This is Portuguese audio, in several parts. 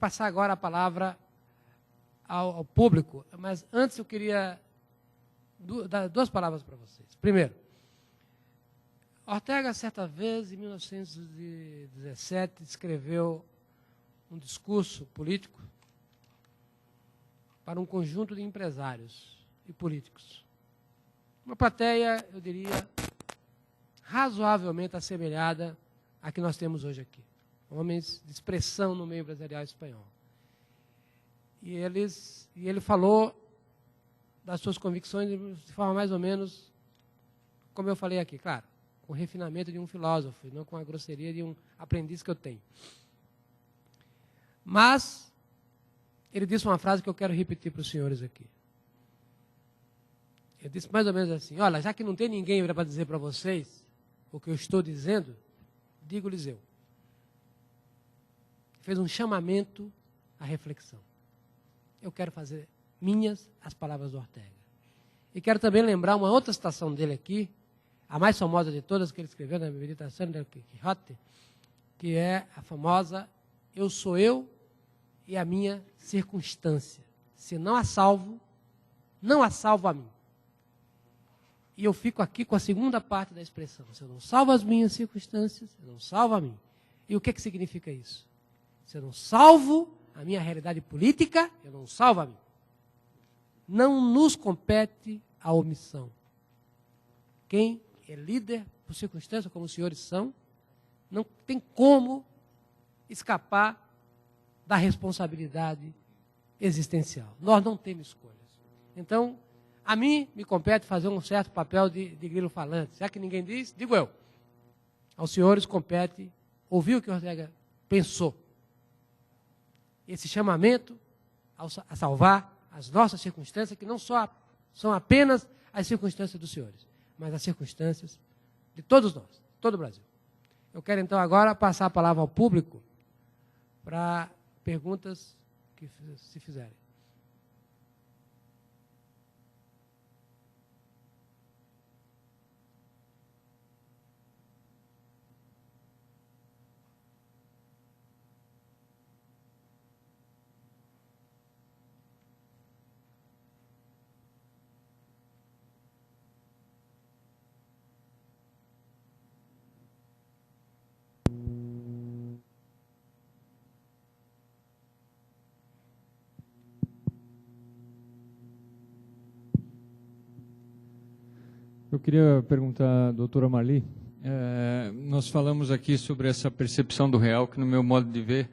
passar agora a palavra ao público, mas antes eu queria dar duas palavras para vocês. Primeiro, Ortega, certa vez, em 1917, escreveu um discurso político para um conjunto de empresários e políticos. Uma plateia, eu diria, razoavelmente assemelhada à que nós temos hoje aqui. Homens de expressão no meio empresarial espanhol. E ele falou das suas convicções de forma mais ou menos, como eu falei aqui, claro, com o refinamento de um filósofo, não com a grosseria de um aprendiz que eu tenho. Mas ele disse uma frase que eu quero repetir para os senhores aqui. Ele disse mais ou menos assim: olha, já que não tem ninguém para dizer para vocês o que eu estou dizendo, digo-lhes eu. Fez um chamamento à reflexão. Eu quero fazer minhas as palavras do Ortega. E quero também lembrar uma outra citação dele aqui, a mais famosa de todas que ele escreveu na Meditação del Quijote, que é a famosa: eu sou eu e a minha circunstância. Se não a salvo, não a salvo a mim. E eu fico aqui com a segunda parte da expressão. Se eu não salvo as minhas circunstâncias, eu não salvo a mim. E o que significa isso? Se eu não salvo a minha realidade política, eu não salvo a mim. Não nos compete a omissão. Quem é líder por circunstância, como os senhores são, não tem como escapar da responsabilidade existencial. Nós não temos escolhas. Então, a mim me compete fazer um certo papel de grilo falante. Já que ninguém diz, digo eu. Aos senhores compete ouvir o que Ortega pensou. Esse chamamento a salvar as nossas circunstâncias, que não só são apenas as circunstâncias dos senhores, mas as circunstâncias de todos nós, todo o Brasil. Eu quero então agora passar a palavra ao público para perguntas que se fizerem. Eu queria perguntar à doutora Marli, nós falamos aqui sobre essa percepção do real, que no meu modo de ver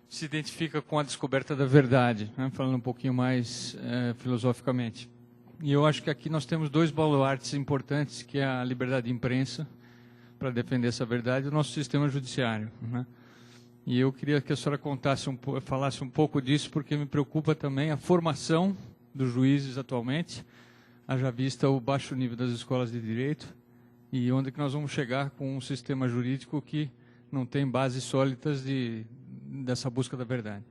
se identifica com a descoberta da verdade, né? Falando um pouquinho mais filosoficamente. E eu acho que aqui nós temos dois baluartes importantes, que é a liberdade de imprensa, para defender essa verdade, e o nosso sistema judiciário, né? E eu queria que a senhora falasse um pouco disso, porque me preocupa também a formação dos juízes atualmente, haja vista o baixo nível das escolas de direito, e onde que nós vamos chegar com um sistema jurídico que não tem bases sólidas dessa busca da verdade.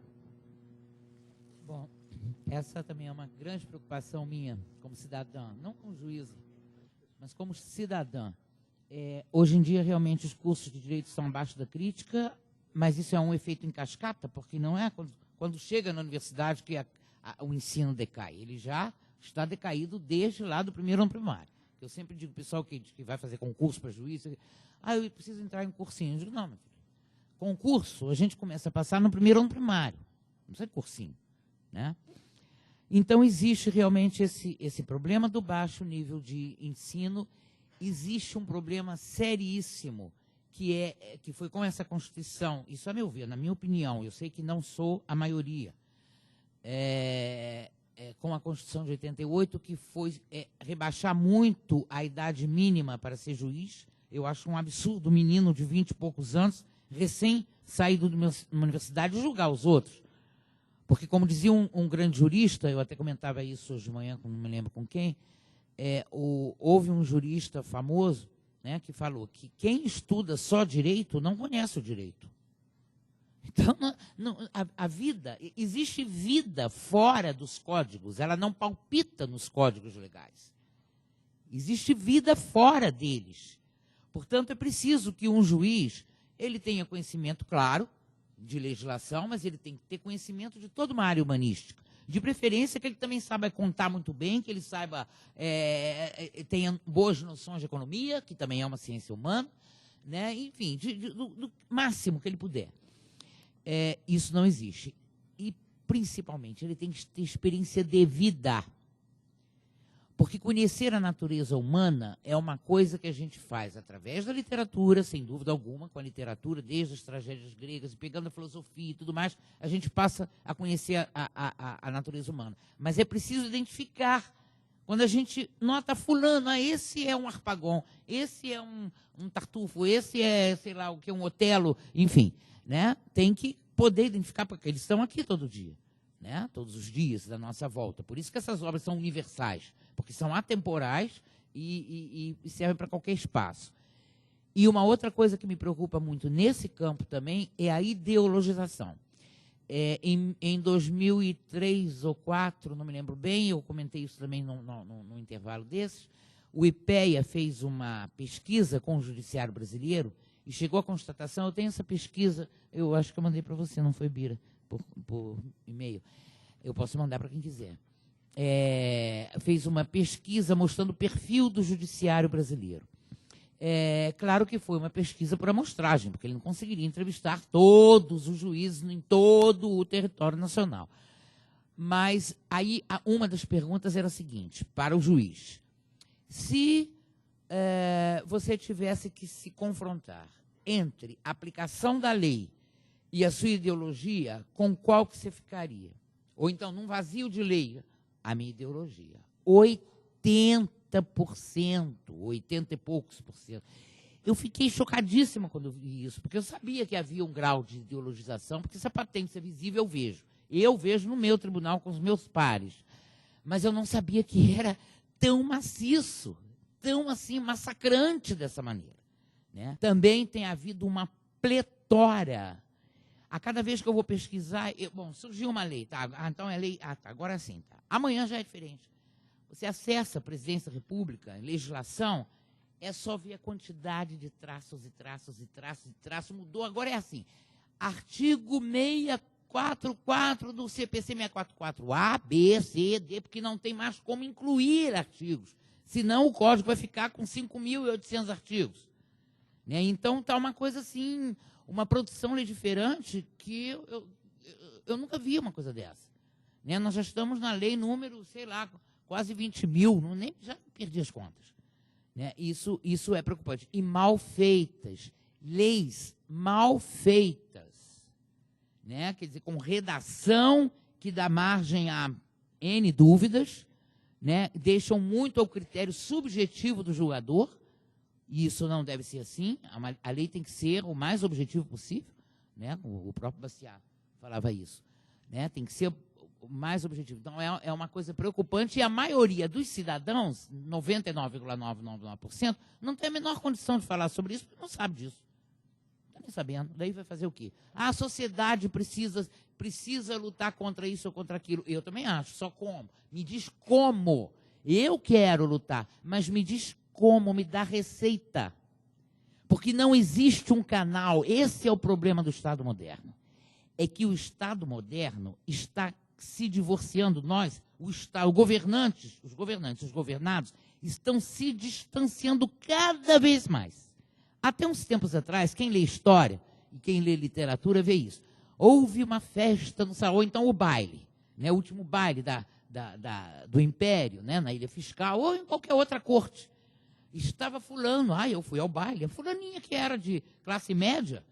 Bom, essa também é uma grande preocupação minha como cidadã, não como juíza, mas como cidadã. Hoje em dia, realmente, os cursos de direito estão abaixo da crítica, mas isso é um efeito em cascata, porque não é quando chega na universidade que o ensino decai. Ele já está decaído desde lá do primeiro ano primário. Eu sempre digo para o pessoal que vai fazer concurso para juiz, eu preciso entrar em cursinho. Eu digo, não, meu filho, concurso a gente começa a passar no primeiro ano primário, não precisa de cursinho, né? Então, existe realmente esse problema do baixo nível de ensino. Existe um problema seríssimo, que foi com essa Constituição, isso a meu ver, na minha opinião, eu sei que não sou a maioria, com a Constituição de 88, que foi rebaixar muito a idade mínima para ser juiz. Eu acho um absurdo um menino de 20 e poucos anos, recém saído de uma universidade, julgar os outros. Porque, como dizia um grande jurista, eu até comentava isso hoje de manhã, não me lembro com quem, houve um jurista famoso, né, que falou que quem estuda só direito não conhece o direito. Então, a vida, existe vida fora dos códigos, ela não palpita nos códigos legais. Existe vida fora deles. Portanto, é preciso que um juiz, ele tenha conhecimento, claro, de legislação, mas ele tem que ter conhecimento de toda uma área humanística. De preferência que ele também saiba contar muito bem, que ele saiba, tenha boas noções de economia, que também é uma ciência humana, né? Enfim, do máximo que ele puder. Isso não existe. E, principalmente, ele tem que ter experiência de vida. Porque conhecer a natureza humana é uma coisa que a gente faz através da literatura, sem dúvida alguma, com a literatura, desde as tragédias gregas, e pegando a filosofia e tudo mais, a gente passa a conhecer a natureza humana. Mas é preciso identificar. Quando a gente nota fulano, esse é um Harpagon, esse é um Tartufo, esse é, sei lá, o que, um Otelo, enfim, né? Tem que poder identificar, porque eles estão aqui todo dia, né? Todos os dias da nossa volta. Por isso que essas obras são universais, porque são atemporais e servem para qualquer espaço. E uma outra coisa que me preocupa muito nesse campo também é a ideologização. Em 2003 ou 2004, não me lembro bem, eu comentei isso também no intervalo desses, o IPEA fez uma pesquisa com o judiciário brasileiro e chegou à constatação, eu tenho essa pesquisa, eu acho que eu mandei para você, não foi, Bira, por e-mail, eu posso mandar para quem quiser. Fez uma pesquisa mostrando o perfil do judiciário brasileiro. Claro que foi uma pesquisa por amostragem, porque ele não conseguiria entrevistar todos os juízes em todo o território nacional. Mas aí uma das perguntas era a seguinte, para o juiz: se você tivesse que se confrontar entre a aplicação da lei e a sua ideologia, com qual que você ficaria? Ou então, num vazio de lei, a minha ideologia. 80% 80 e poucos por cento. Eu fiquei chocadíssima quando eu vi isso, porque eu sabia que havia um grau de ideologização, porque essa patente visível eu vejo. Eu vejo no meu tribunal com os meus pares. Mas eu não sabia que era tão maciço, tão assim, massacrante dessa maneira. Né? Também tem havido uma pletora. A cada vez que eu vou pesquisar, surgiu uma lei, tá? Então é lei, tá, agora sim, tá. Amanhã já é diferente. Você acessa a Presidência da República, legislação, é só ver a quantidade de traços e traços e traços e traços. Mudou, agora é assim. Artigo 644 do CPC 644A, B, C, D, porque não tem mais como incluir artigos. Senão o código vai ficar com 5.800 artigos. Né? Então está uma coisa assim, uma produção legiferante que eu nunca vi uma coisa dessa. Né? Nós já estamos na lei número, sei lá, quase 20 mil, já perdi as contas. Né? Isso é preocupante. E mal feitas, leis mal feitas, né? Quer dizer, com redação que dá margem a N dúvidas, né? Deixam muito ao critério subjetivo do julgador, e isso não deve ser assim, a lei tem que ser o mais objetivo possível, né? O próprio Bastiat falava isso. Né? Tem que ser o mais objetivo. Então, é uma coisa preocupante, e a maioria dos cidadãos, 99,999%, não tem a menor condição de falar sobre isso, porque não sabe disso. Não está nem sabendo. Daí vai fazer o quê? A sociedade precisa lutar contra isso ou contra aquilo. Eu também acho, só como? Me diz como. Eu quero lutar, mas me diz como, me dá receita. Porque não existe um canal, esse é o problema do Estado moderno. É que o Estado moderno está se divorciando, os governantes, os governados, estão se distanciando cada vez mais. Até uns tempos atrás, quem lê história e quem lê literatura vê isso. Houve uma festa no salão, ou então o baile, né, o último baile do Império, né, na Ilha Fiscal, ou em qualquer outra corte. Estava fulano, eu fui ao baile, a fulaninha que era de classe média,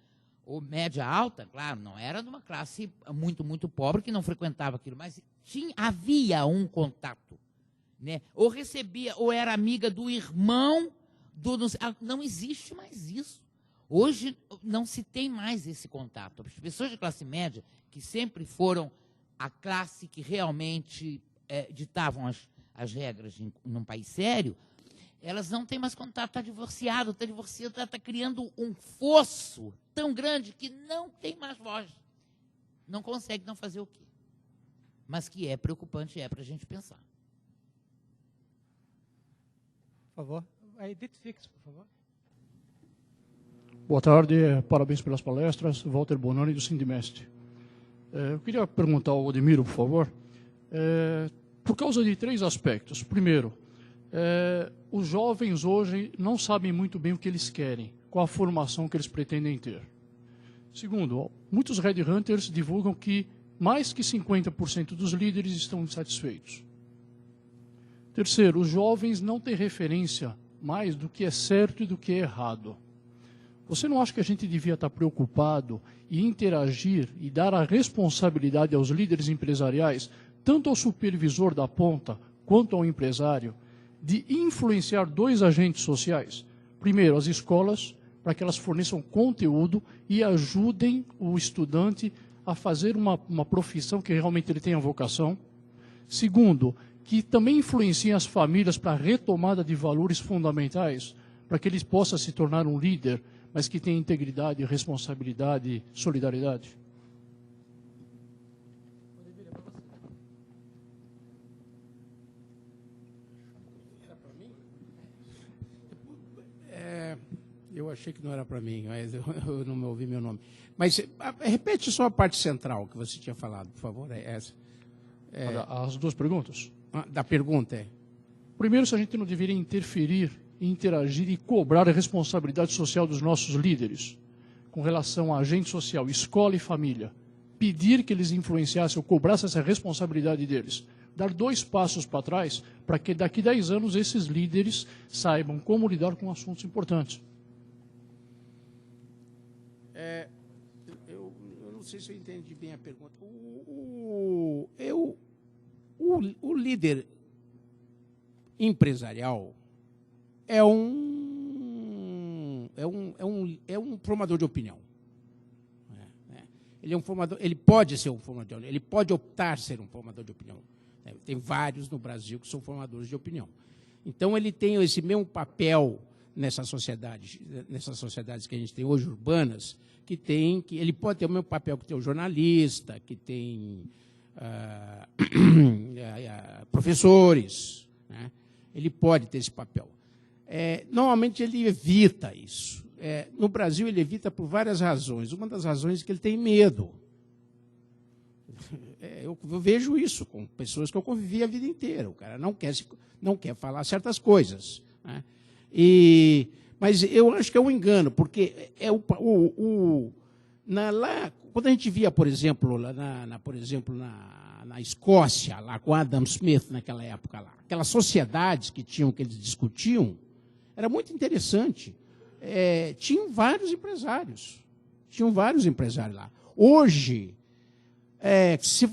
ou média alta, claro, não era de uma classe muito, muito pobre que não frequentava aquilo, mas havia um contato, né? Ou recebia, ou era amiga do irmão, não existe mais isso. Hoje não se tem mais esse contato. As pessoas de classe média, que sempre foram a classe que realmente ditavam as regras num país sério, elas não têm mais contato, está divorciado, está criando um fosso tão grande que não tem mais voz. Não consegue não fazer o quê? Mas que é preocupante, para a gente pensar. Por favor, identifique-se, por favor. Boa tarde, parabéns pelas palestras. Walter Bonani, do Sindimest. Eu queria perguntar ao Odemiro, por favor, por causa de 3 aspectos. Primeiro, os jovens hoje não sabem muito bem o que eles querem, qual a formação que eles pretendem ter. Segundo, muitos headhunters divulgam que mais que 50% dos líderes estão insatisfeitos. Terceiro, os jovens não têm referência mais do que é certo e do que é errado. Você não acha que a gente devia estar preocupado e interagir e dar a responsabilidade aos líderes empresariais, tanto ao supervisor da ponta quanto ao empresário, de influenciar 2 agentes sociais? Primeiro, as escolas, para que elas forneçam conteúdo e ajudem o estudante a fazer uma profissão que realmente ele tenha vocação. Segundo, que também influenciem as famílias para a retomada de valores fundamentais, para que eles possam se tornar um líder, mas que tenha integridade, responsabilidade e solidariedade. Eu achei que não era para mim, mas eu não me ouvi meu nome. Mas repete só a parte central que você tinha falado, por favor. Essa. As 2 perguntas? Da pergunta é? Primeiro, se a gente não deveria interferir, interagir e cobrar a responsabilidade social dos nossos líderes com relação a agente social, escola e família. Pedir que eles influenciassem ou cobrassem essa responsabilidade deles. Dar 2 passos para trás para que daqui a 10 anos esses líderes saibam como lidar com assuntos importantes. Eu não sei se eu entendi bem a pergunta. O líder empresarial é um formador de opinião. Ele é um formador, ele pode ser um formador de opinião, ele pode optar ser um formador de opinião. Tem vários no Brasil que são formadores de opinião. Então ele tem esse mesmo papel nessas sociedades que a gente tem hoje, urbanas, que ele pode ter o mesmo papel que tem o jornalista, que tem professores, né? Ele pode ter esse papel. Normalmente ele evita isso. No Brasil ele evita por várias razões. Uma das razões é que ele tem medo. Eu vejo isso com pessoas que eu convivi a vida inteira. O cara não quer falar certas coisas, né? Mas eu acho que é um engano, porque quando a gente via, por exemplo, na Escócia, lá com Adam Smith, naquela época lá, aquelas sociedades que eles discutiam, era muito interessante. Tinham vários empresários lá. Hoje, se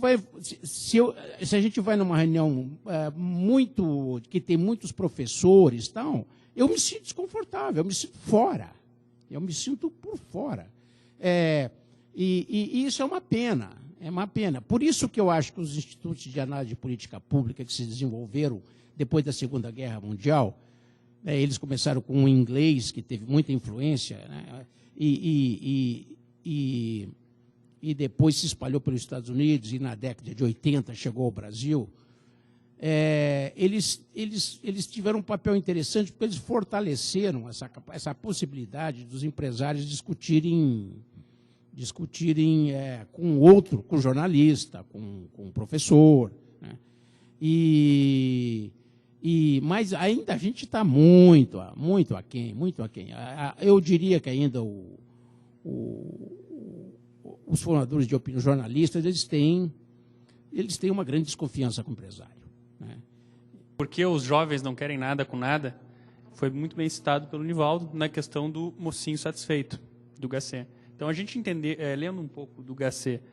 a gente vai numa reunião que tem muitos professores, tal, eu me sinto desconfortável, eu me sinto fora. Eu me sinto por fora. E isso é uma pena. É uma pena. Por isso que eu acho que os institutos de análise de política pública que se desenvolveram depois da Segunda Guerra Mundial, eles começaram com o inglês, que teve muita influência, né? E depois se espalhou pelos Estados Unidos e na década de 80 chegou ao Brasil. Eles tiveram um papel interessante porque eles fortaleceram essa possibilidade dos empresários discutirem com com jornalista, com professor, né? Mas ainda a gente está muito aquém. Eu diria que ainda os formadores de opinião, jornalistas, eles têm uma grande desconfiança com o empresário, né? Porque os jovens não querem nada com nada, foi muito bem citado pelo Nivaldo na questão do mocinho satisfeito, do Gasset. Então, a gente entender, lendo um pouco do Gasset,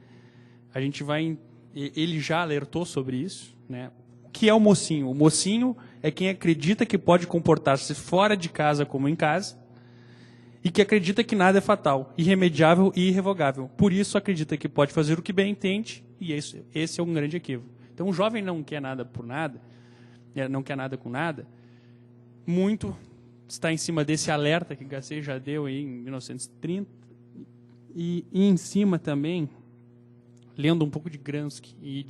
a gente vai... Ele já alertou sobre isso, né? O que é o mocinho? O mocinho é quem acredita que pode comportar-se fora de casa como em casa e que acredita que nada é fatal, irremediável e irrevogável. Por isso, acredita que pode fazer o que bem entende, e esse é um grande equívoco. Então, o jovem não quer nada por nada, não quer nada com nada, muito está em cima desse alerta que Gasset já deu aí em 1930, e em cima também, lendo um pouco de Gramsci e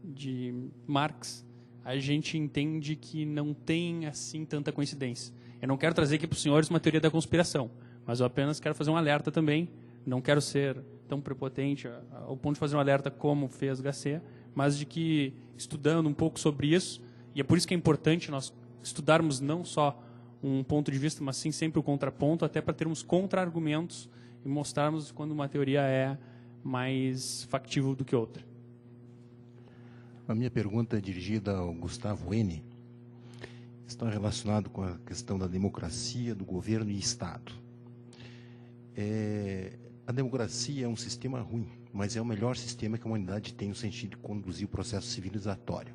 de Marx, a gente entende que não tem assim tanta coincidência. Eu não quero trazer aqui para os senhores uma teoria da conspiração, Mas eu apenas quero fazer um alerta também. Não quero ser tão prepotente ao ponto de fazer um alerta como fez GACê, mas de que, estudando um pouco sobre isso, e é por isso que é importante nós estudarmos não só um ponto de vista, mas sim sempre o contraponto, até para termos contra-argumentos e mostrarmos quando uma teoria é mais factível do que outra. A minha pergunta é dirigida ao Gustavo N. Está relacionado com a questão da democracia, do governo e Estado. A democracia é um sistema ruim, mas é o melhor sistema que a humanidade tem no sentido de conduzir o processo civilizatório.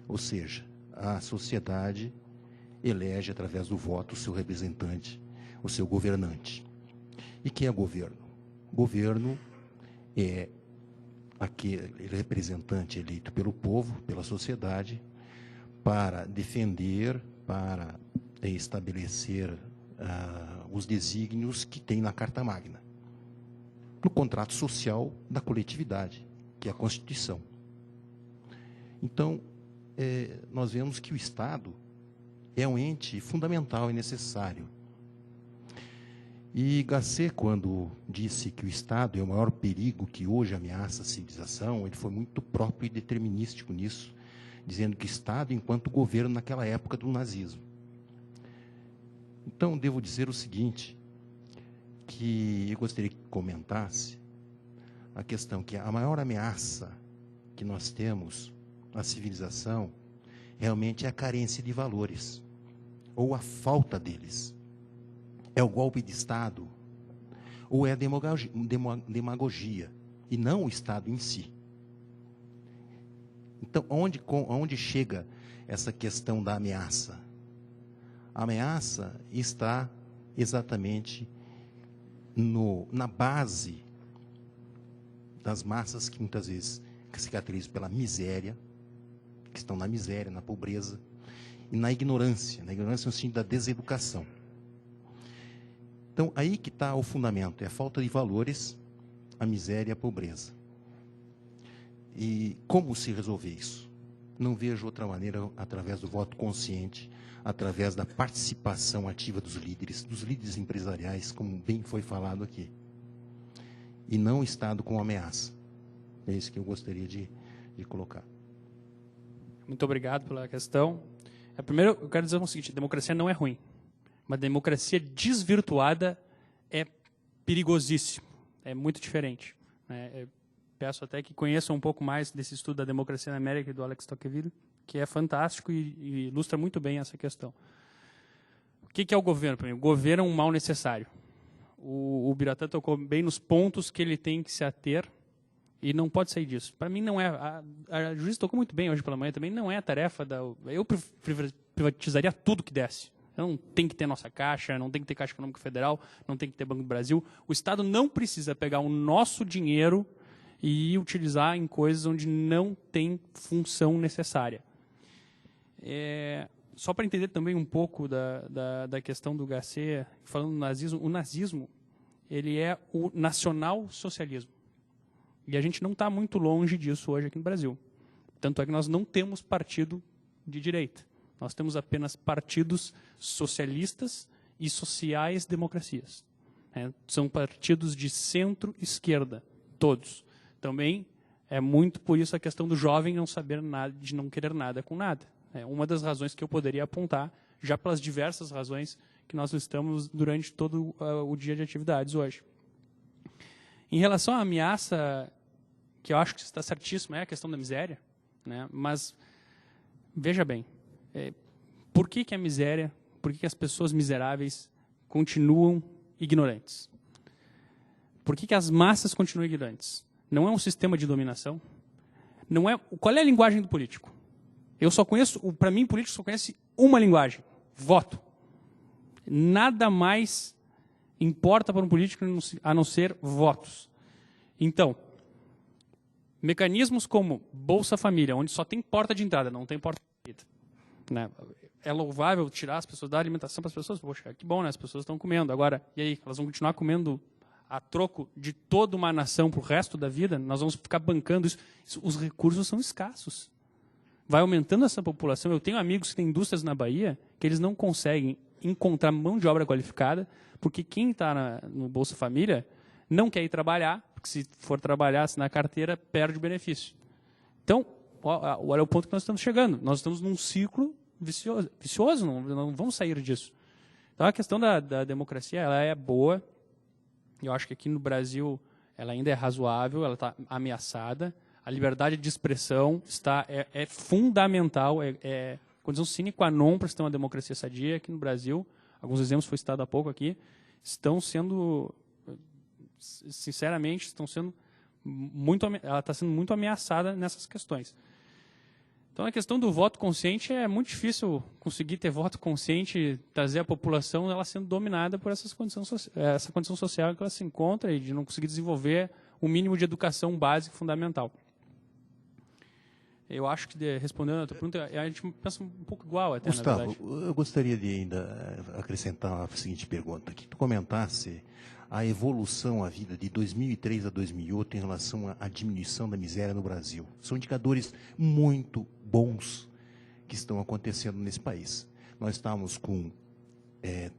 Ou seja, a sociedade elege, através do voto, o seu representante, o seu governante. E quem é governo? Governo é aquele representante eleito pelo povo, pela sociedade, para defender, para estabelecer os desígnios que tem na Carta Magna, no contrato social da coletividade, que é a Constituição. Então, nós vemos que o Estado é um ente fundamental e necessário. E GACê, quando disse que o Estado é o maior perigo que hoje ameaça a civilização, ele foi muito próprio e determinístico nisso, dizendo que o Estado enquanto governo naquela época do nazismo. Então, devo dizer o seguinte, que eu gostaria que comentasse a questão que a maior ameaça que nós temos à civilização realmente é a carência de valores, ou a falta deles. É o golpe de Estado, ou é a demagogia, e não o Estado em si. Então, onde chega essa questão da ameaça? A ameaça está exatamente na base das massas que muitas vezes se caracterizam pela miséria, que estão na miséria, na pobreza, e na ignorância no sentido da deseducação. Então, aí que está o fundamento, é a falta de valores, a miséria e a pobreza. E como se resolver isso? Não vejo outra maneira, através do voto consciente, através da participação ativa dos líderes empresariais, como bem foi falado aqui. E não o Estado como ameaça. É isso que eu gostaria de colocar. Muito obrigado pela questão. Primeiro, eu quero dizer o seguinte, democracia não é ruim. Uma democracia desvirtuada é perigosíssimo. É muito diferente. Peço até que conheçam um pouco mais desse estudo da democracia na América do Alex Tocqueville, que é fantástico e ilustra muito bem essa questão. O que é o governo? Para mim? O governo é um mal necessário. O Biratã tocou bem nos pontos que ele tem que se ater e não pode sair disso. Para mim, não é. A juíza tocou muito bem hoje pela manhã também, não é a tarefa da. Eu privatizaria tudo que desse. Não tem que ter nossa Caixa, não tem que ter Caixa Econômica Federal, não tem que ter Banco do Brasil. O Estado não precisa pegar o nosso dinheiro e utilizar em coisas onde não tem função necessária. Só para entender também um pouco da questão do GACê, falando do nazismo, o nazismo ele é o nacional-socialismo. E a gente não está muito longe disso hoje aqui no Brasil. Tanto é que nós não temos partido de direita. Nós temos apenas partidos socialistas e sociais-democracias. São partidos de centro-esquerda, todos. Também é muito por isso a questão do jovem não saber nada, de não querer nada com nada. É uma das razões que eu poderia apontar, já pelas diversas razões que nós listamos durante todo o dia de atividades hoje. Em relação à ameaça, que eu acho que está certíssimo, é a questão da miséria, mas veja bem, por que a miséria, por que as pessoas miseráveis continuam ignorantes? Por que as massas continuam ignorantes? Não é um sistema de dominação? Qual é a linguagem do político? Eu só conheço, para mim, político só conhece uma linguagem, voto. Nada mais importa para um político a não ser votos. Então, mecanismos como Bolsa Família, onde só tem porta de entrada, não tem porta de saída. É louvável tirar as pessoas, dar alimentação para as pessoas? Poxa, que bom, as pessoas estão comendo. Agora, e aí, elas vão continuar comendo a troco de toda uma nação para o resto da vida? Nós vamos ficar bancando isso. Os recursos são escassos. Vai aumentando essa população. Eu tenho amigos que têm indústrias na Bahia que eles não conseguem encontrar mão de obra qualificada, porque quem está no Bolsa Família não quer ir trabalhar, porque se for trabalhar, assinar carteira, perde o benefício. Então, olha o ponto que nós estamos chegando. Nós estamos num ciclo vicioso, não vamos sair disso. Então, a questão da democracia, ela é boa. Eu acho que aqui no Brasil ela ainda é razoável, ela está ameaçada. A liberdade de expressão é fundamental, é condição sine qua non para se ter uma democracia sadia aqui no Brasil. Alguns exemplos foi citado há pouco aqui. Estão sendo, sinceramente, ela está sendo muito ameaçada nessas questões. Então, a questão do voto consciente é muito difícil conseguir ter voto consciente, trazer a população ela sendo dominada por essa condição social em que ela se encontra e de não conseguir desenvolver o mínimo de educação básica fundamental. Eu acho que, respondendo a tua pergunta, a gente pensa um pouco igual até, Gustavo, na verdade. eu gostaria de ainda acrescentar a seguinte pergunta, que tu comentasse a evolução, a vida de 2003 a 2008 em relação à diminuição da miséria no Brasil. São indicadores muito bons que estão acontecendo nesse país. Nós estamos com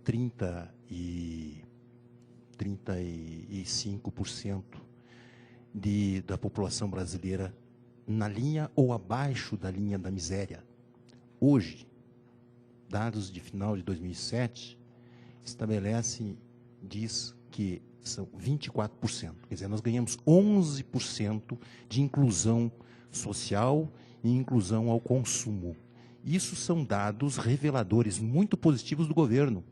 35% da população brasileira na linha ou abaixo da linha da miséria. Hoje, dados de final de 2007, diz que são 24%. Quer dizer, nós ganhamos 11% de inclusão social e inclusão ao consumo. Isso são dados reveladores muito positivos do governo.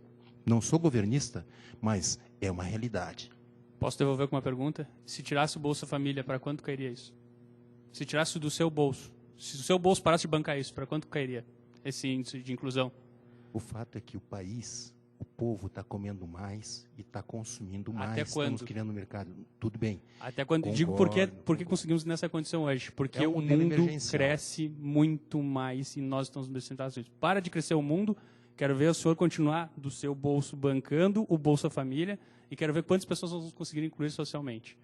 Não sou governista, mas é uma realidade. Posso devolver com uma pergunta? Se tirasse o Bolsa Família, para quanto cairia isso? Se tirasse do seu bolso, se o seu bolso parasse de bancar isso, para quanto cairia esse índice de inclusão? O fato é que o povo está comendo mais e está consumindo mais. Até quando? Estamos criando mercado. Tudo bem. Até quando? Concordo, Digo porque conseguimos nessa condição hoje. Porque o mundo cresce muito mais e nós estamos descentralizados. Para de crescer o mundo, quero ver o senhor continuar do seu bolso bancando o Bolsa Família e quero ver quantas pessoas vamos conseguir incluir socialmente.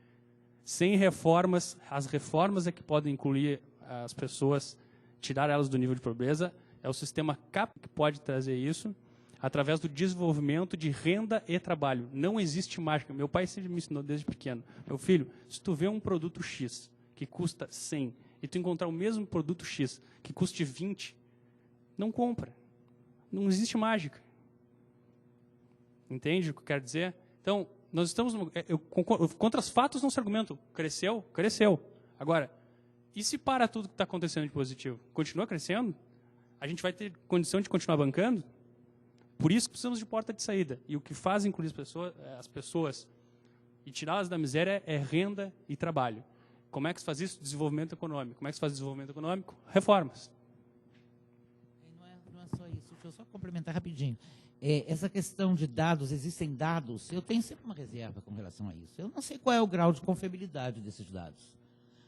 Sem reformas, as reformas é que podem incluir as pessoas, tirar elas do nível de pobreza. É o sistema CAP que pode trazer isso, através do desenvolvimento de renda e trabalho. Não existe mágica. Meu pai sempre me ensinou desde pequeno. Meu filho, se tu vê um produto X que custa 100 e tu encontrar o mesmo produto X que custe 20, não compra. Não existe mágica. Entende o que eu quero dizer? Então, nós estamos... contra os fatos não se argumento. Cresceu? Cresceu. Agora, e se para tudo que está acontecendo de positivo? Continua crescendo? A gente vai ter condição de continuar bancando? Por isso que precisamos de porta de saída. E o que faz incluir as pessoas e tirá-las da miséria é renda e trabalho. Como é que se faz isso? Desenvolvimento econômico. Como é que se faz desenvolvimento econômico? Reformas. Não é só isso. Deixa eu só complementar rapidinho. Essa questão de dados, existem dados, eu tenho sempre uma reserva com relação a isso. Eu não sei qual é o grau de confiabilidade desses dados.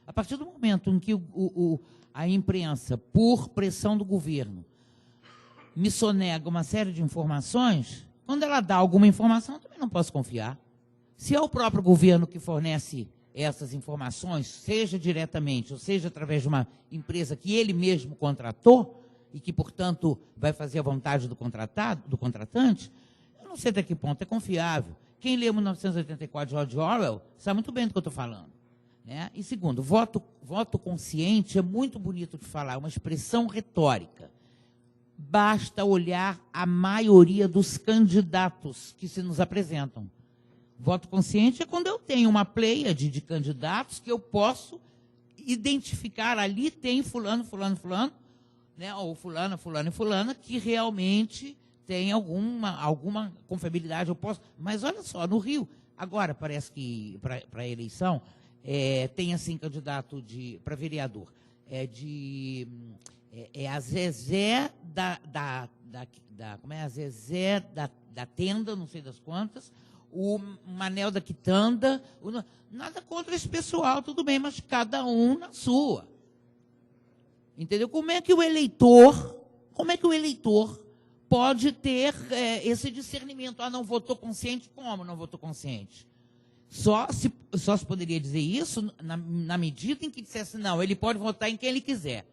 A partir do momento em que a imprensa, por pressão do governo, me sonega uma série de informações, quando ela dá alguma informação, eu também não posso confiar. Se é o próprio governo que fornece essas informações, seja diretamente, ou seja através de uma empresa que ele mesmo contratou, e que, portanto, vai fazer a vontade do contratante, eu não sei até que ponto é confiável. Quem lê 1984 de George Orwell sabe muito bem do que eu estou falando. Né? E segundo, voto consciente é muito bonito de falar, é uma expressão retórica. Basta olhar a maioria dos candidatos que se nos apresentam. Voto consciente é quando eu tenho uma pleiade de candidatos que eu posso identificar, ali tem fulano, né, ou fulana e fulana, que realmente tem alguma confiabilidade. Mas olha só, no Rio, agora parece que para a eleição, tem assim candidato para vereador. A Zezé como é? A Zezé da Tenda, não sei das quantas, o Manel da Quitanda, nada contra esse pessoal, tudo bem, mas cada um na sua. Entendeu? Como é que o eleitor pode ter esse discernimento? Não votou consciente? Como não votou consciente? Só se poderia dizer isso na medida em que dissesse, não, ele pode votar em quem ele quiser.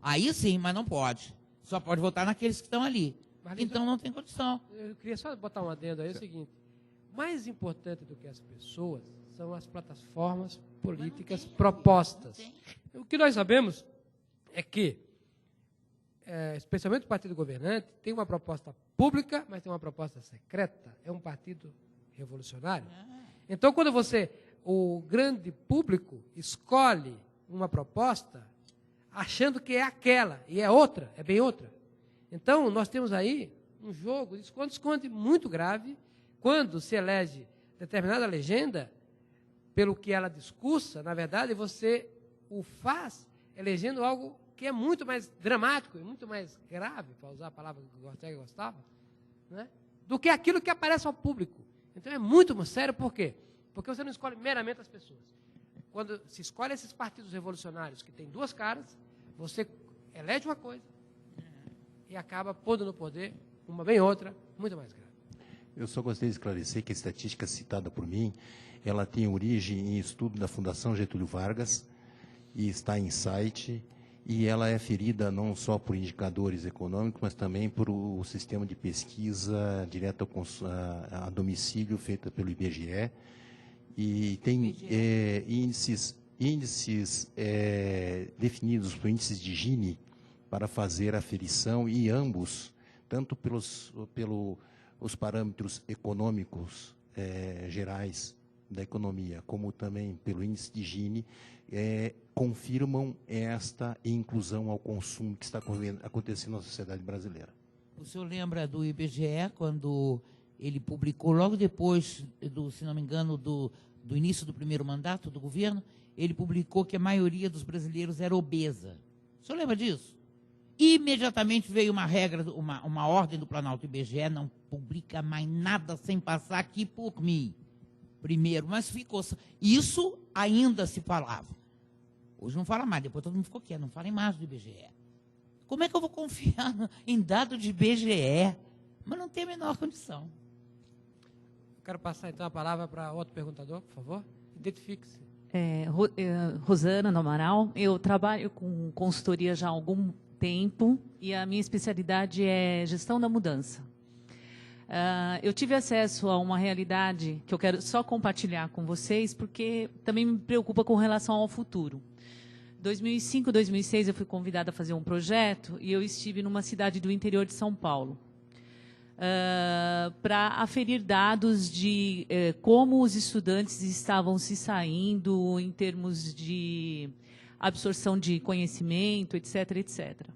Aí sim, mas não pode. Só pode votar naqueles que estão ali. Então não tem condição. Eu queria só botar um adendo aí, é o seguinte, mais importante do que as pessoas são as plataformas políticas propostas. O que nós sabemos é que, especialmente o partido governante, tem uma proposta pública, mas tem uma proposta secreta. É um partido revolucionário. Então, quando o grande público, escolhe uma proposta, achando que é aquela, e é outra, é bem outra. Então, nós temos aí um jogo de esconde-esconde muito grave, quando se elege determinada legenda, pelo que ela discursa, na verdade, você o faz elegendo algo que é muito mais dramático e muito mais grave, para usar a palavra que o Ortega gostava, né, do que aquilo que aparece ao público. Então é muito sério, por quê? Porque você não escolhe meramente as pessoas. Quando se escolhe esses partidos revolucionários que têm duas caras, você elege uma coisa e acaba pondo no poder uma bem outra, muito mais grave. Eu só gostaria de esclarecer que a estatística citada por mim, ela tem origem em estudo da Fundação Getúlio Vargas e está em site, e ela é ferida não só por indicadores econômicos, mas também por o sistema de pesquisa direto a domicílio feita pelo IBGE, e tem índices definidos por índices de Gini para fazer a aferição, e ambos, tanto pelos parâmetros econômicos gerais da economia, como também pelo índice de Gini, confirmam esta inclusão ao consumo que está acontecendo na sociedade brasileira. O senhor lembra do IBGE, quando ele publicou, logo depois, se não me engano, do início do primeiro mandato do governo, ele publicou que a maioria dos brasileiros era obesa. O senhor lembra disso? Imediatamente veio uma regra, uma ordem do Planalto. IBGE não publica mais nada sem passar aqui por mim. Primeiro, mas ficou. Isso ainda se falava. Hoje não fala mais, depois todo mundo ficou quieto, não fala mais do IBGE. Como é que eu vou confiar em dado de IBGE? Mas não tem a menor condição. Eu quero passar então a palavra para outro perguntador, por favor. Identifique-se. Rosana do Amaral. Eu trabalho com consultoria já há algum tempo e a minha especialidade é gestão da mudança. Eu tive acesso a uma realidade que eu quero só compartilhar com vocês, porque também me preocupa com relação ao futuro. 2005, 2006, eu fui convidada a fazer um projeto e eu estive numa cidade do interior de São Paulo para aferir dados de como os estudantes estavam se saindo em termos de absorção de conhecimento, etc., etc.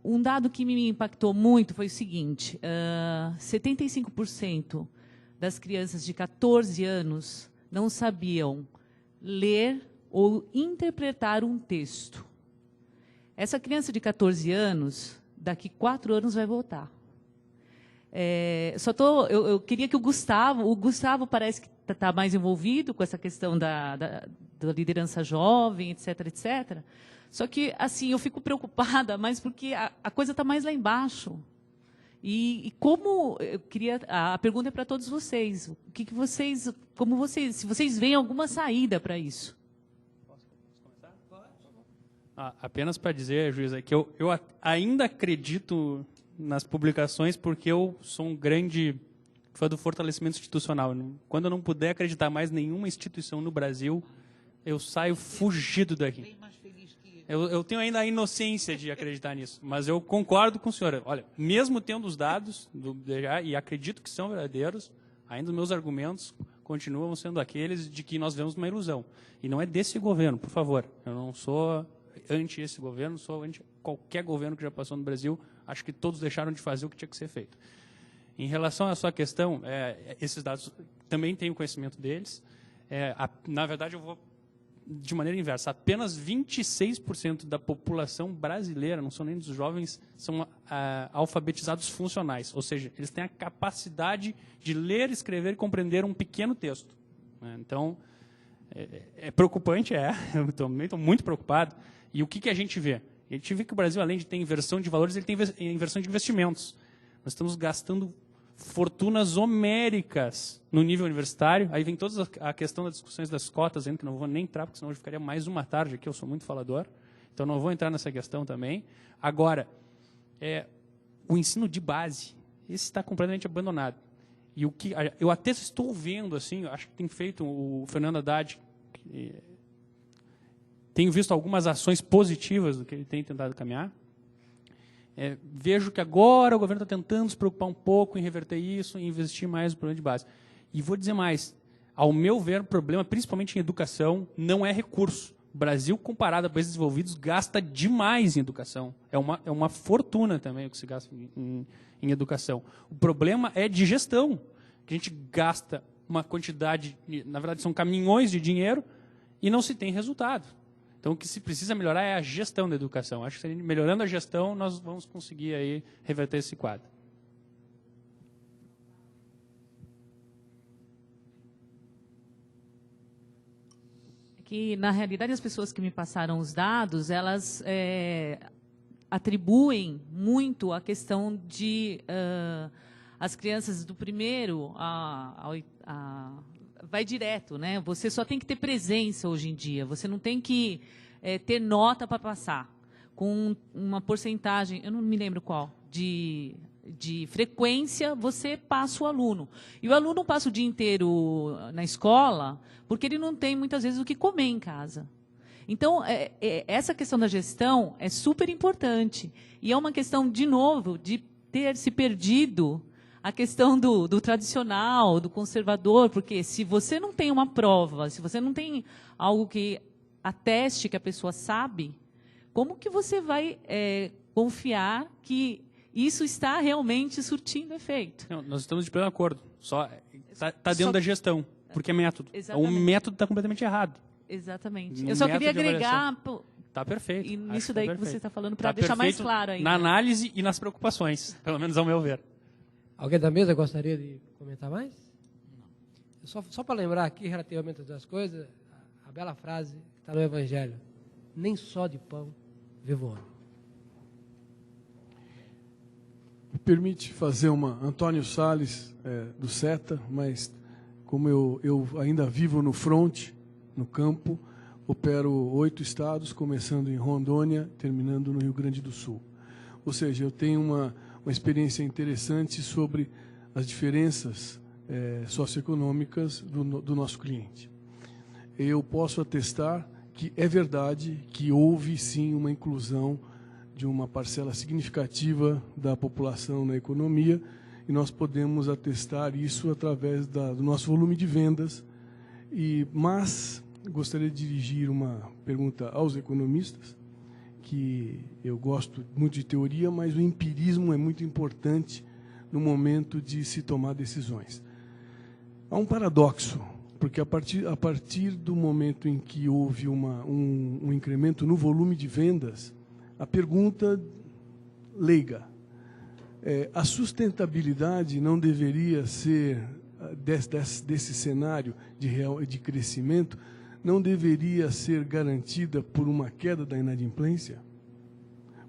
Um dado que me impactou muito foi o seguinte, 75% das crianças de 14 anos não sabiam ler ou interpretar um texto. Essa criança de 14 anos, daqui 4 anos vai voltar. Eu queria que o Gustavo parece que está mais envolvido com essa questão da liderança jovem, etc., etc., só que, assim, eu fico preocupada, mas porque a coisa está mais lá embaixo. E como eu queria, a pergunta é para todos vocês. O que vocês, se vocês veem alguma saída para isso? Posso começar? Apenas para dizer, juíza, que eu ainda acredito nas publicações, porque eu sou um grande fã do fortalecimento institucional. Quando eu não puder acreditar mais em nenhuma instituição no Brasil, eu saio fugido daqui. Eu tenho ainda a inocência de acreditar nisso, mas eu concordo com o senhor. Olha, mesmo tendo os dados do DGA, e acredito que são verdadeiros, ainda os meus argumentos continuam sendo aqueles de que nós vemos uma ilusão. E não é desse governo, por favor. Eu não sou anti esse governo, sou anti qualquer governo que já passou no Brasil. Acho que todos deixaram de fazer o que tinha que ser feito. Em relação à sua questão, esses dados também tenho conhecimento deles. Na verdade, eu vou de maneira inversa. Apenas 26% da população brasileira, não são nem dos jovens, são alfabetizados funcionais. Ou seja, eles têm a capacidade de ler, escrever e compreender um pequeno texto. Então, é preocupante, eu também estou muito preocupado. E o que a gente vê? A gente vê que o Brasil, além de ter inversão de valores, ele tem inversão de investimentos. Nós estamos gastando fortunas homéricas no nível universitário. Aí vem toda a questão das discussões das cotas, que não vou nem entrar, porque senão hoje ficaria mais uma tarde aqui, eu sou muito falador. Então não vou entrar nessa questão também. Agora, o ensino de base, esse está completamente abandonado. E o que eu até estou vendo, assim, acho que tem feito o Fernando Haddad, tenho visto algumas ações positivas do que ele tem tentado caminhar. Vejo que agora o governo está tentando se preocupar um pouco em reverter isso, em investir mais no programa de base. E vou dizer mais, ao meu ver, o problema, principalmente em educação, não é recurso. O Brasil, comparado a países desenvolvidos, gasta demais em educação. É uma fortuna também o que se gasta em educação. O problema é de gestão, que a gente gasta uma quantidade, na verdade são caminhões de dinheiro, e não se tem resultado. Então, o que se precisa melhorar é a gestão da educação. Acho que melhorando a gestão, nós vamos conseguir aí reverter esse quadro. Que, na realidade, as pessoas que me passaram os dados, elas atribuem muito a questão de as crianças do primeiro vai direto, né? Você só tem que ter presença hoje em dia. Você não tem que ter nota para passar. Com uma porcentagem, eu não me lembro qual, de frequência, você passa o aluno. E o aluno passa o dia inteiro na escola porque ele não tem, muitas vezes, o que comer em casa. Então, essa questão da gestão é super importante. E é uma questão, de novo, de ter se perdido a questão do tradicional, do conservador, porque se você não tem uma prova, se você não tem algo que ateste que a pessoa sabe, como que você vai confiar que isso está realmente surtindo efeito? Não, nós estamos de pleno acordo. Só está dentro da gestão, porque é método. Exatamente. O método está completamente errado. Exatamente. Eu só queria agregar Está perfeito. E nisso daí que você está falando, para Tá deixar mais perfeito claro ainda. na análise e nas preocupações, pelo menos ao meu ver. Alguém da mesa gostaria de comentar mais? Não. Só para lembrar aqui, relativamente às duas coisas, a bela frase que está no Evangelho: nem só de pão vive o homem. Me permite fazer uma... Antônio Salles, do SETA, mas como eu ainda vivo no fronte, no campo, opero 8 estados, começando em Rondônia, terminando no Rio Grande do Sul. Ou seja, eu tenho uma experiência interessante sobre as diferenças socioeconômicas do nosso cliente. Eu posso atestar que é verdade que houve, sim, uma inclusão de uma parcela significativa da população na economia, e nós podemos atestar isso através do nosso volume de vendas. Mas gostaria de dirigir uma pergunta aos economistas, que eu gosto muito de teoria, mas o empirismo é muito importante no momento de se tomar decisões. Há um paradoxo, porque a partir do momento em que houve um incremento no volume de vendas, a pergunta leiga, a sustentabilidade não deveria ser, desse cenário de crescimento, não deveria ser garantida por uma queda da inadimplência?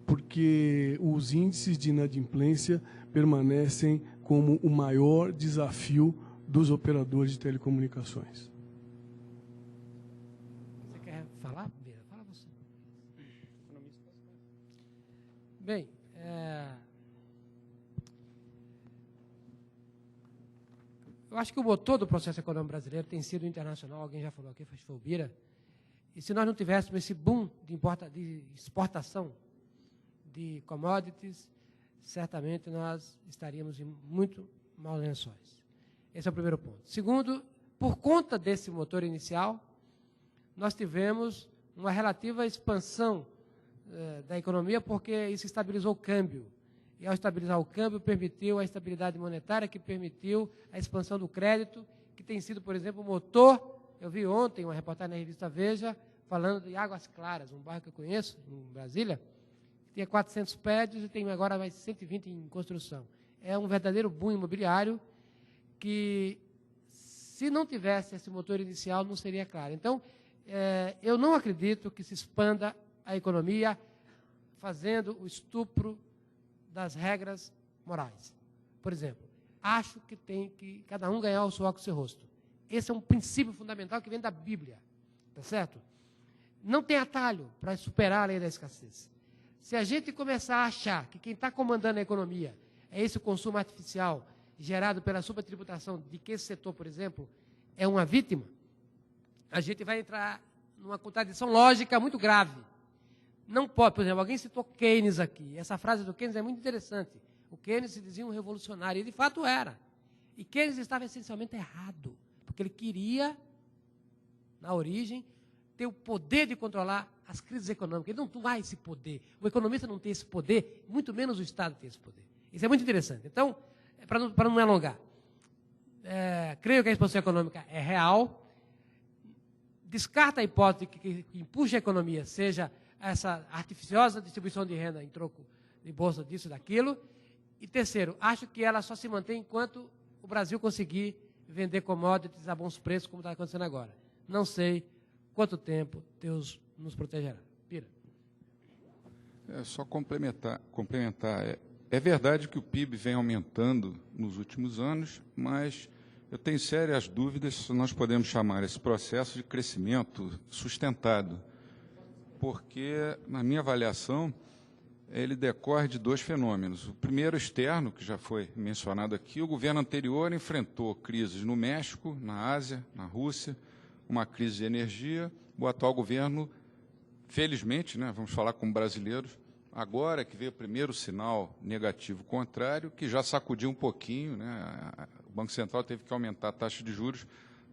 Porque os índices de inadimplência permanecem como o maior desafio dos operadores de telecomunicações. Você quer falar, Beira? Fala você. Bem, eu acho que o motor do processo econômico brasileiro tem sido internacional, alguém já falou aqui, foi o Bira. E se nós não tivéssemos esse boom de exportação de commodities, certamente nós estaríamos em muito maus lençóis. Esse é o primeiro ponto. Segundo, por conta desse motor inicial, nós tivemos uma relativa expansão da economia, porque isso estabilizou o câmbio. E, ao estabilizar o câmbio, permitiu a estabilidade monetária, que permitiu a expansão do crédito, que tem sido, por exemplo, o motor. Eu vi ontem uma reportagem na revista Veja, falando de Águas Claras, um bairro que eu conheço, em Brasília, que tinha 400 prédios e tem agora mais 120 em construção. É um verdadeiro boom imobiliário que, se não tivesse esse motor inicial, não seria claro. Então, eu não acredito que se expanda a economia fazendo o estupro das regras morais. Por exemplo, acho que tem que cada um ganhar o suor com o seu rosto. Esse é um princípio fundamental que vem da Bíblia, tá certo? Não tem atalho para superar a lei da escassez. Se a gente começar a achar que quem está comandando a economia é esse consumo artificial gerado pela supertributação, de que esse setor, por exemplo, é uma vítima, a gente vai entrar numa contradição lógica muito grave. Não pode, por exemplo, alguém citou Keynes aqui. Essa frase do Keynes é muito interessante. O Keynes se dizia um revolucionário, e de fato era. E Keynes estava essencialmente errado, porque ele queria, na origem, ter o poder de controlar as crises econômicas. Ele não há esse poder. O economista não tem esse poder, muito menos o Estado tem esse poder. Isso é muito interessante. Então, para não me alongar, creio que a expansão econômica é real. Descarta a hipótese que empuxa a economia seja essa artificiosa distribuição de renda em troco de bolsa disso e daquilo. E terceiro, acho que ela só se mantém enquanto o Brasil conseguir vender commodities a bons preços, como está acontecendo agora. Não sei quanto tempo Deus nos protegerá. Pira. Só complementar. É verdade que o PIB vem aumentando nos últimos anos, mas eu tenho sérias dúvidas se nós podemos chamar esse processo de crescimento sustentado, porque, na minha avaliação, ele decorre de dois fenômenos. O primeiro, externo, que já foi mencionado aqui, o governo anterior enfrentou crises no México, na Ásia, na Rússia, uma crise de energia. O atual governo, felizmente, né, vamos falar como brasileiros, agora que veio o primeiro sinal negativo contrário, que já sacudiu um pouquinho, né, o Banco Central teve que aumentar a taxa de juros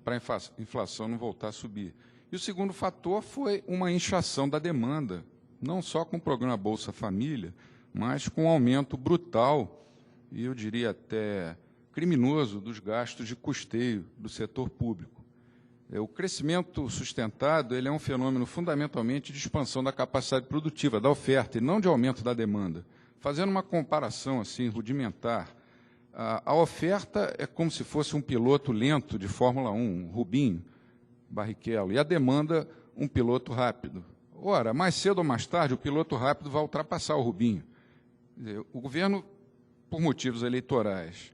para a inflação não voltar a subir. E o segundo fator foi uma inchação da demanda, não só com o programa Bolsa Família, mas com um aumento brutal, e eu diria até criminoso, dos gastos de custeio do setor público. O crescimento sustentado ele é um fenômeno fundamentalmente de expansão da capacidade produtiva, da oferta, e não de aumento da demanda. Fazendo uma comparação assim, rudimentar, a oferta é como se fosse um piloto lento de Fórmula 1, um Rubinho Barrichello, e a demanda, um piloto rápido. Ora, mais cedo ou mais tarde, o piloto rápido vai ultrapassar o Rubinho. O governo, por motivos eleitorais,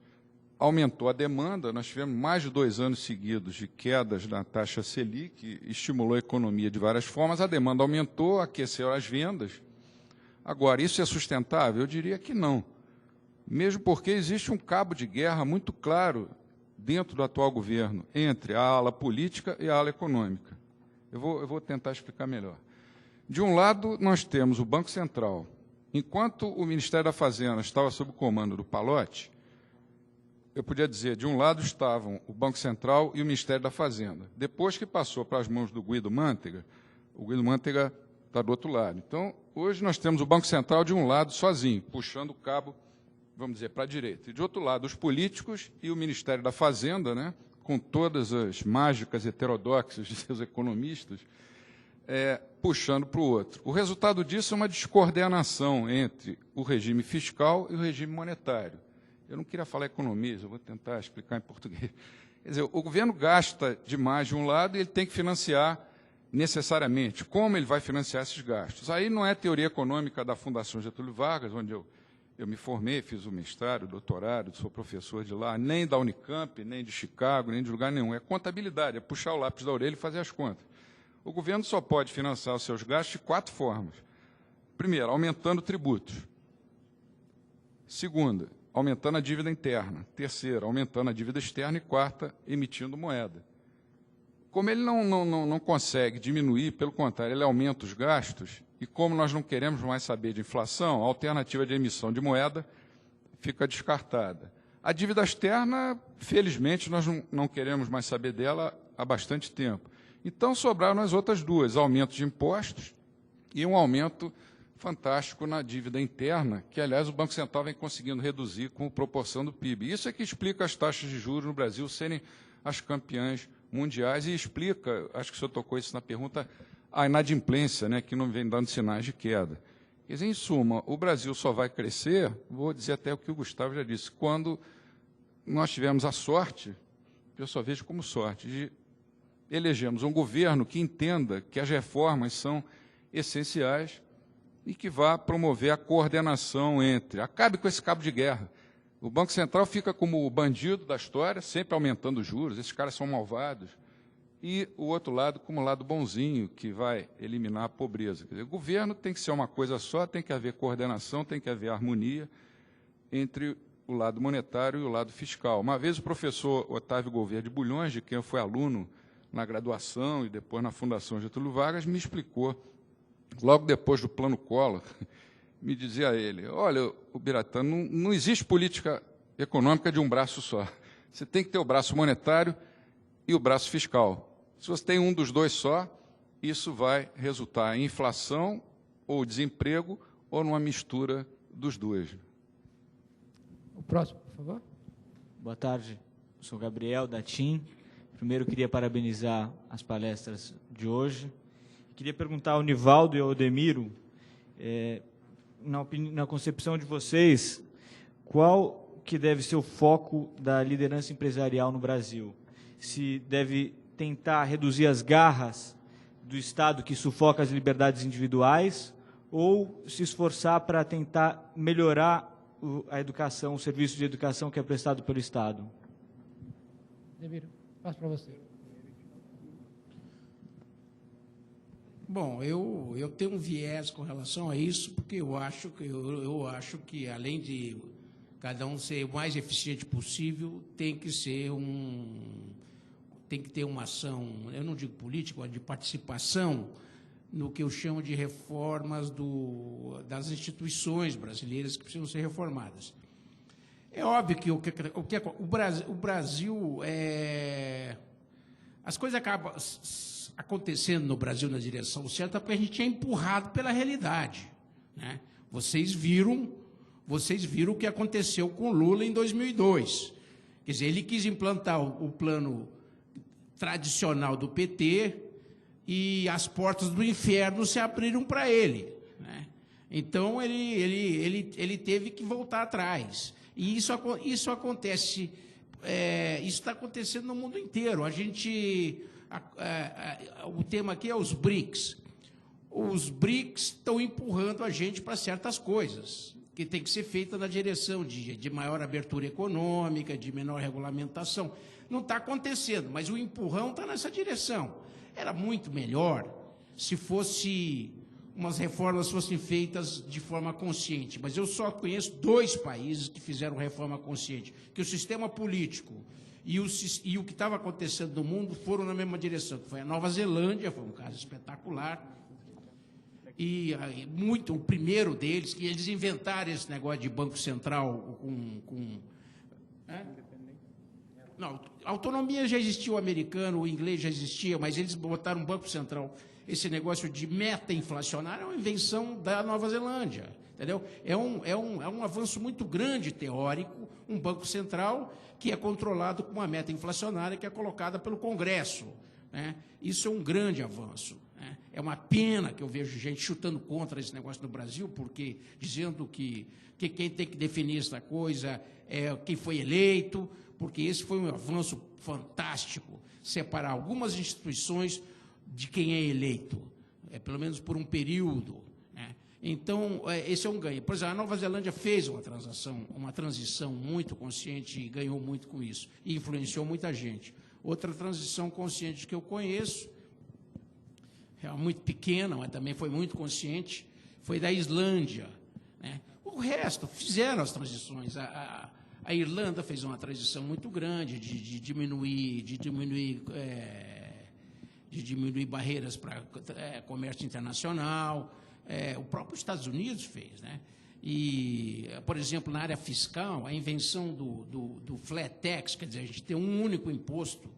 aumentou a demanda, nós tivemos mais de 2 anos seguidos de quedas na taxa Selic, que estimulou a economia de várias formas, a demanda aumentou, aqueceu as vendas. Agora, isso é sustentável? Eu diria que não. Mesmo porque existe um cabo de guerra muito claro dentro do atual governo, entre a ala política e a ala econômica. Eu vou tentar explicar melhor. De um lado, nós temos o Banco Central. Enquanto o Ministério da Fazenda estava sob o comando do Pallotti, eu podia dizer, de um lado estavam o Banco Central e o Ministério da Fazenda. Depois que passou para as mãos do Guido Mantega, o Guido Mantega está do outro lado. Então, hoje nós temos o Banco Central de um lado sozinho, puxando o cabo, vamos dizer, para a direita. E de outro lado, os políticos e o Ministério da Fazenda, né, com todas as mágicas heterodoxas de seus economistas, puxando para o outro. O resultado disso é uma descoordenação entre o regime fiscal e o regime monetário. Eu não queria falar economia, eu vou tentar explicar em português. Quer dizer, o governo gasta demais de um lado e ele tem que financiar necessariamente. Como ele vai financiar esses gastos? Aí não é teoria econômica da Fundação Getúlio Vargas, onde eu me formei, fiz o mestrado, o doutorado, sou professor de lá, nem da Unicamp, nem de Chicago, nem de lugar nenhum. É contabilidade, é puxar o lápis da orelha e fazer as contas. O governo só pode financiar os seus gastos de 4 formas. Primeiro, aumentando tributos. Segunda, aumentando a dívida interna. Terceira, aumentando a dívida externa. E quarta, emitindo moeda. Como ele não consegue diminuir, pelo contrário, ele aumenta os gastos, e como nós não queremos mais saber de inflação, a alternativa de emissão de moeda fica descartada. A dívida externa, felizmente, nós não queremos mais saber dela há bastante tempo. Então, sobraram as outras duas, aumento de impostos e um aumento fantástico na dívida interna, que, aliás, o Banco Central vem conseguindo reduzir com proporção do PIB. Isso é que explica as taxas de juros no Brasil serem as campeãs mundiais e explica, acho que o senhor tocou isso na pergunta, a inadimplência, né, que não vem dando sinais de queda. Quer dizer, em suma, o Brasil só vai crescer, vou dizer até o que o Gustavo já disse, quando nós tivemos a sorte, eu só vejo como sorte, de elegermos um governo que entenda que as reformas são essenciais e que vá promover a coordenação entre... Acabe com esse cabo de guerra. O Banco Central fica como o bandido da história, sempre aumentando os juros, esses caras são malvados. e o outro lado como lado bonzinho, que vai eliminar a pobreza. Quer dizer, o governo tem que ser uma coisa só, tem que haver coordenação, tem que haver harmonia entre o lado monetário e o lado fiscal. Uma vez o professor Otávio Gouveia de Bulhões, de quem eu fui aluno na graduação e depois na Fundação Getúlio Vargas, me explicou, logo depois do Plano Collor, me dizia ele, olha, Ubiratã, não existe política econômica de um braço só. Você tem que ter o braço monetário e o braço fiscal. Se você tem um dos dois só, isso vai resultar em inflação ou desemprego ou numa mistura dos dois. O próximo, por favor. Boa tarde, sou Gabriel, da TIM. Primeiro, queria parabenizar as palestras de hoje. Queria perguntar ao Nivaldo e ao Odemiro, na concepção de vocês, qual que deve ser o foco da liderança empresarial no Brasil? Se deve tentar reduzir as garras do Estado que sufoca as liberdades individuais ou se esforçar para tentar melhorar a educação, o serviço de educação que é prestado pelo Estado? Demiro, passo para você. Bom, eu tenho um viés com relação a isso, porque eu acho que além de cada um ser o mais eficiente possível, tem que ter uma ação, eu não digo política, mas de participação no que eu chamo de reformas das instituições brasileiras que precisam ser reformadas. É óbvio que o Brasil as coisas acabam acontecendo no Brasil na direção certa porque a gente é empurrado pela realidade, né? Vocês viram o que aconteceu com Lula em 2002. Quer dizer, ele quis implantar o plano tradicional do PT e as portas do inferno se abriram para ele, né? Então, ele teve que voltar atrás. E isso acontece, isso está acontecendo no mundo inteiro. O tema aqui é os BRICS. Os BRICS estão empurrando a gente para certas coisas que tem que ser feita na direção de maior abertura econômica, de menor regulamentação. Não está acontecendo, mas o empurrão está nessa direção. Era muito melhor se umas reformas fossem feitas de forma consciente, mas eu só conheço 2 países que fizeram reforma consciente, que o sistema político e o que estava acontecendo no mundo foram na mesma direção, que foi a Nova Zelândia, foi um caso espetacular, e o primeiro deles, que eles inventaram esse negócio de Banco Central Não, a autonomia já existia, o americano, o inglês já existia, mas eles botaram um Banco Central. Esse negócio de meta inflacionária é uma invenção da Nova Zelândia, entendeu? É um avanço muito grande teórico, um Banco Central que é controlado com uma meta inflacionária que é colocada pelo Congresso, né? Isso é um grande avanço, né? É uma pena que eu vejo gente chutando contra esse negócio no Brasil, porque dizendo que quem tem que definir essa coisa é quem foi eleito, porque esse foi um avanço fantástico, separar algumas instituições de quem é eleito, pelo menos por um período, né? Então, esse é um ganho. Por exemplo, a Nova Zelândia fez uma transição muito consciente e ganhou muito com isso, e influenciou muita gente. Outra transição consciente que eu conheço, é muito pequena, mas também foi muito consciente, foi da Islândia, né? O resto fizeram as transições. A Irlanda fez uma transição muito grande de diminuir barreiras para comércio internacional. O próprio Estados Unidos fez, né? E, por exemplo, na área fiscal, a invenção do flat tax, quer dizer, a gente tem um único imposto,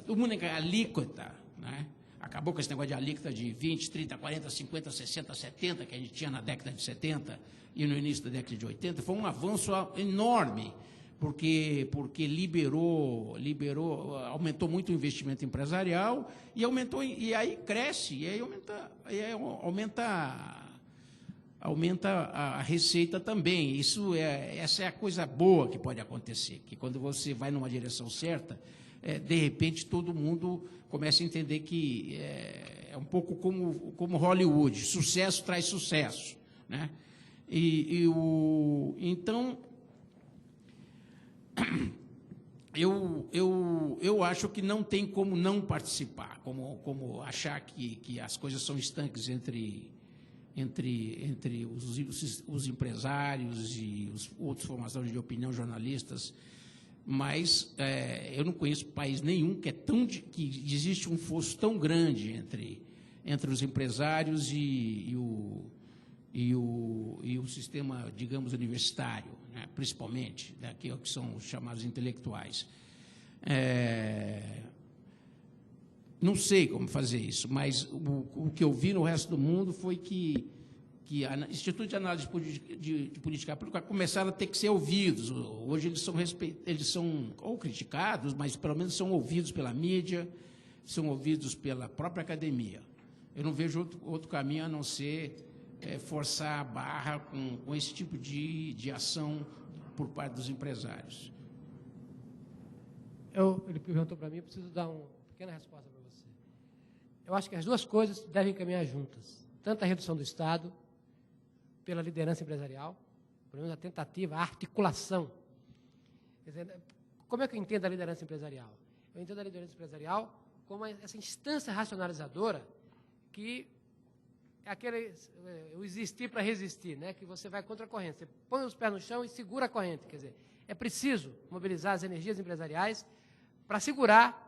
uma única alíquota, né? Acabou com esse negócio de alíquota de 20, 30, 40, 50, 60, 70, que a gente tinha na década de 70 e no início da década de 80, foi um avanço enorme, porque aumentou muito o investimento empresarial e aí cresce, e aí aumenta a receita também. Essa é a coisa boa que pode acontecer, que quando você vai numa direção certa, de repente todo mundo começa a entender que é um pouco como Hollywood, sucesso traz sucesso, né? Então, eu acho que não tem como não participar, como achar que as coisas são estanques entre os empresários e os outros formadores de opinião, jornalistas, mas eu não conheço país nenhum que existe um fosso tão grande entre os empresários e o sistema, digamos, universitário, né, principalmente, né, que são os chamados intelectuais. Não sei como fazer isso, mas o que eu vi no resto do mundo foi que o Instituto de Análise de Política Pública começaram a ter que ser ouvidos. Hoje eles são ou criticados, mas pelo menos são ouvidos pela mídia, são ouvidos pela própria academia. Eu não vejo outro caminho a não ser forçar a barra com esse tipo de ação por parte dos empresários. Ele perguntou para mim, eu preciso dar uma pequena resposta para você. Eu acho que as duas coisas devem caminhar juntas. Tanto a redução do Estado, pela liderança empresarial, pelo menos a tentativa, a articulação. Quer dizer, como é que eu entendo a liderança empresarial? Eu entendo a liderança empresarial como essa instância racionalizadora que é o existir para resistir, né? Que você vai contra a corrente, você põe os pés no chão e segura a corrente. Quer dizer, é preciso mobilizar as energias empresariais para segurar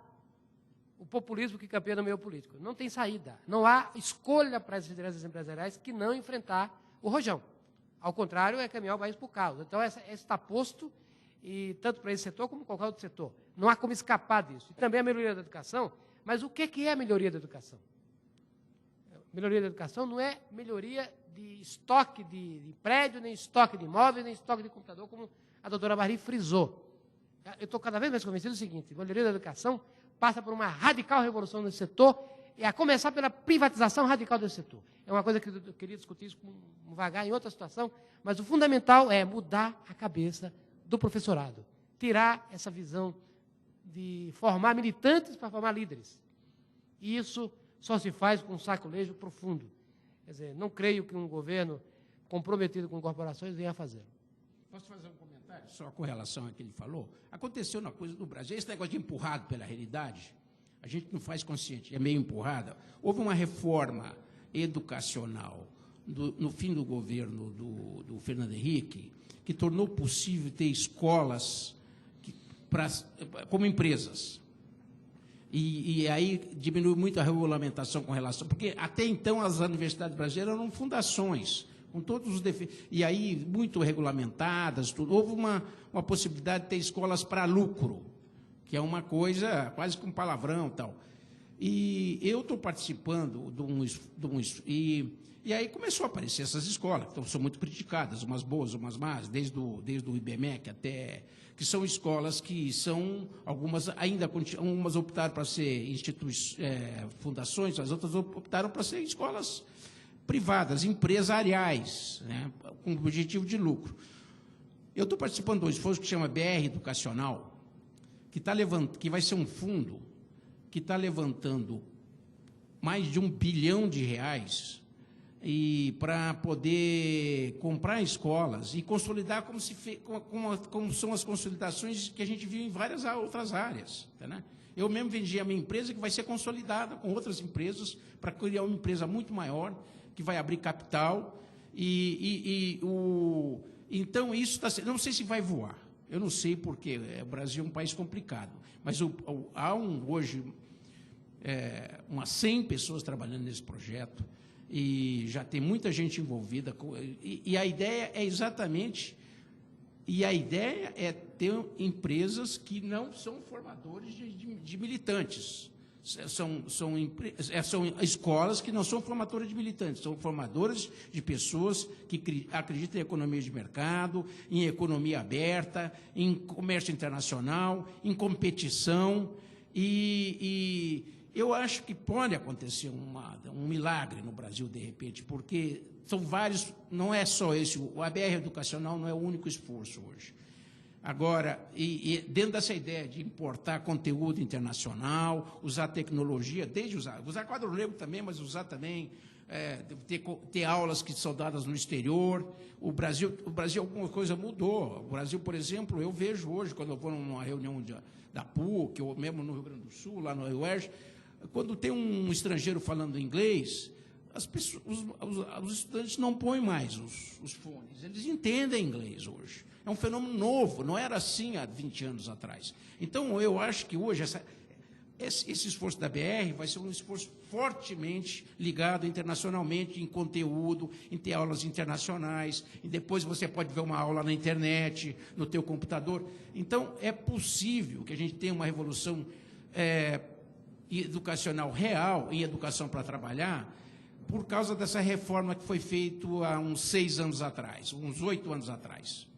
o populismo que campeia no meio político. Não tem saída. Não há escolha para as lideranças empresariais que não enfrentar o rojão. Ao contrário, é caminhar o país para o caos. Então, está posto, e tanto para esse setor como qualquer outro setor. Não há como escapar disso. E também a melhoria da educação. Mas o que é a melhoria da educação? Melhoria da educação não é melhoria de estoque de prédio, nem estoque de imóveis, nem estoque de computador, como a doutora Marie frisou. Eu estou cada vez mais convencido do seguinte: a melhoria da educação passa por uma radical revolução nesse setor, e a começar pela privatização radical desse setor. É uma coisa que eu queria discutir isso com vagar em outra situação, mas o fundamental é mudar a cabeça do professorado, tirar essa visão de formar militantes para formar líderes. E isso só se faz com um sacolejo profundo. Quer dizer, não creio que um governo comprometido com corporações venha a fazer. Posso fazer um comentário só com relação ao que ele falou? Aconteceu uma coisa no Brasil, esse negócio de empurrado pela realidade, a gente não faz consciente, é meio empurrada. Houve uma reforma educacional no fim do governo do Fernando Henrique, que tornou possível ter escolas como empresas. E aí diminui muito a regulamentação com relação... Porque até então as universidades brasileiras eram fundações, com todos os defeitos, e aí muito regulamentadas, tudo. Houve uma possibilidade de ter escolas para lucro, que é uma coisa quase com palavrão e tal. E eu estou participando e aí começou a aparecer essas escolas, que são muito criticadas, umas boas, umas más, desde o IBMEC até... que são escolas que são, algumas optaram para ser fundações, as outras optaram para ser escolas privadas, empresariais, né, com objetivo de lucro. Eu estou participando de um esforço que chama BR Educacional, que vai ser um fundo que está levantando mais de R$1 bilhão para poder comprar escolas e consolidar como são as consolidações que a gente viu em várias outras áreas. Né? Eu mesmo vendi a minha empresa, que vai ser consolidada com outras empresas, para criar uma empresa muito maior, que vai abrir capital. Então, isso está sendo... Não sei se vai voar, eu não sei, porque o Brasil é um país complicado, mas há hoje umas 100 pessoas trabalhando nesse projeto, e já tem muita gente envolvida, e a ideia é exatamente, ter empresas que não são formadores de militantes, são escolas que não são formadoras de militantes, são formadoras de pessoas que acreditam em economia de mercado, em economia aberta, em comércio internacional, em competição, e eu acho que pode acontecer um milagre no Brasil, de repente, porque são vários, não é só esse, o ABR Educacional não é o único esforço hoje. Agora, e dentro dessa ideia de importar conteúdo internacional, usar tecnologia, desde usar quadro negro também, mas usar também, ter aulas que são dadas no exterior. O Brasil alguma coisa mudou. O Brasil, por exemplo, eu vejo hoje, quando eu vou numa reunião da PUC, ou mesmo no Rio Grande do Sul, lá no UERJ, quando tem um estrangeiro falando inglês, os estudantes não põem mais os fones, eles entendem inglês hoje. É um fenômeno novo, não era assim há 20 anos atrás. Então, eu acho que hoje esse esforço da BR vai ser um esforço fortemente ligado internacionalmente em conteúdo, em ter aulas internacionais, e depois você pode ver uma aula na internet, no teu computador. Então, é possível que a gente tenha uma revolução educacional real, em educação para trabalhar, por causa dessa reforma que foi feita há uns 6 anos atrás, uns 8 anos atrás.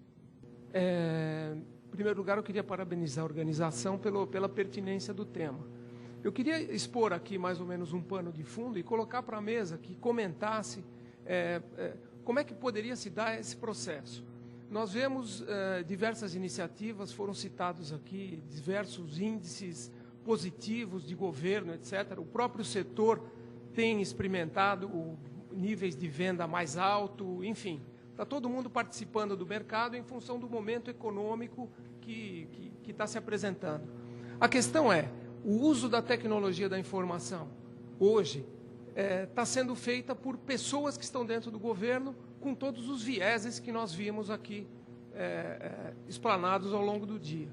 Em primeiro lugar, eu queria parabenizar a organização pela pertinência do tema. Eu queria expor aqui mais ou menos um pano de fundo e colocar para a mesa que comentasse como é que poderia se dar esse processo. Nós vemos diversas iniciativas, foram citados aqui diversos índices positivos de governo, etc. O próprio setor tem experimentado níveis de venda mais alto, enfim. Está todo mundo participando do mercado em função do momento econômico que está se apresentando. A questão é, o uso da tecnologia da informação, hoje, está sendo feita por pessoas que estão dentro do governo, com todos os vieses que nós vimos aqui explanados ao longo do dia.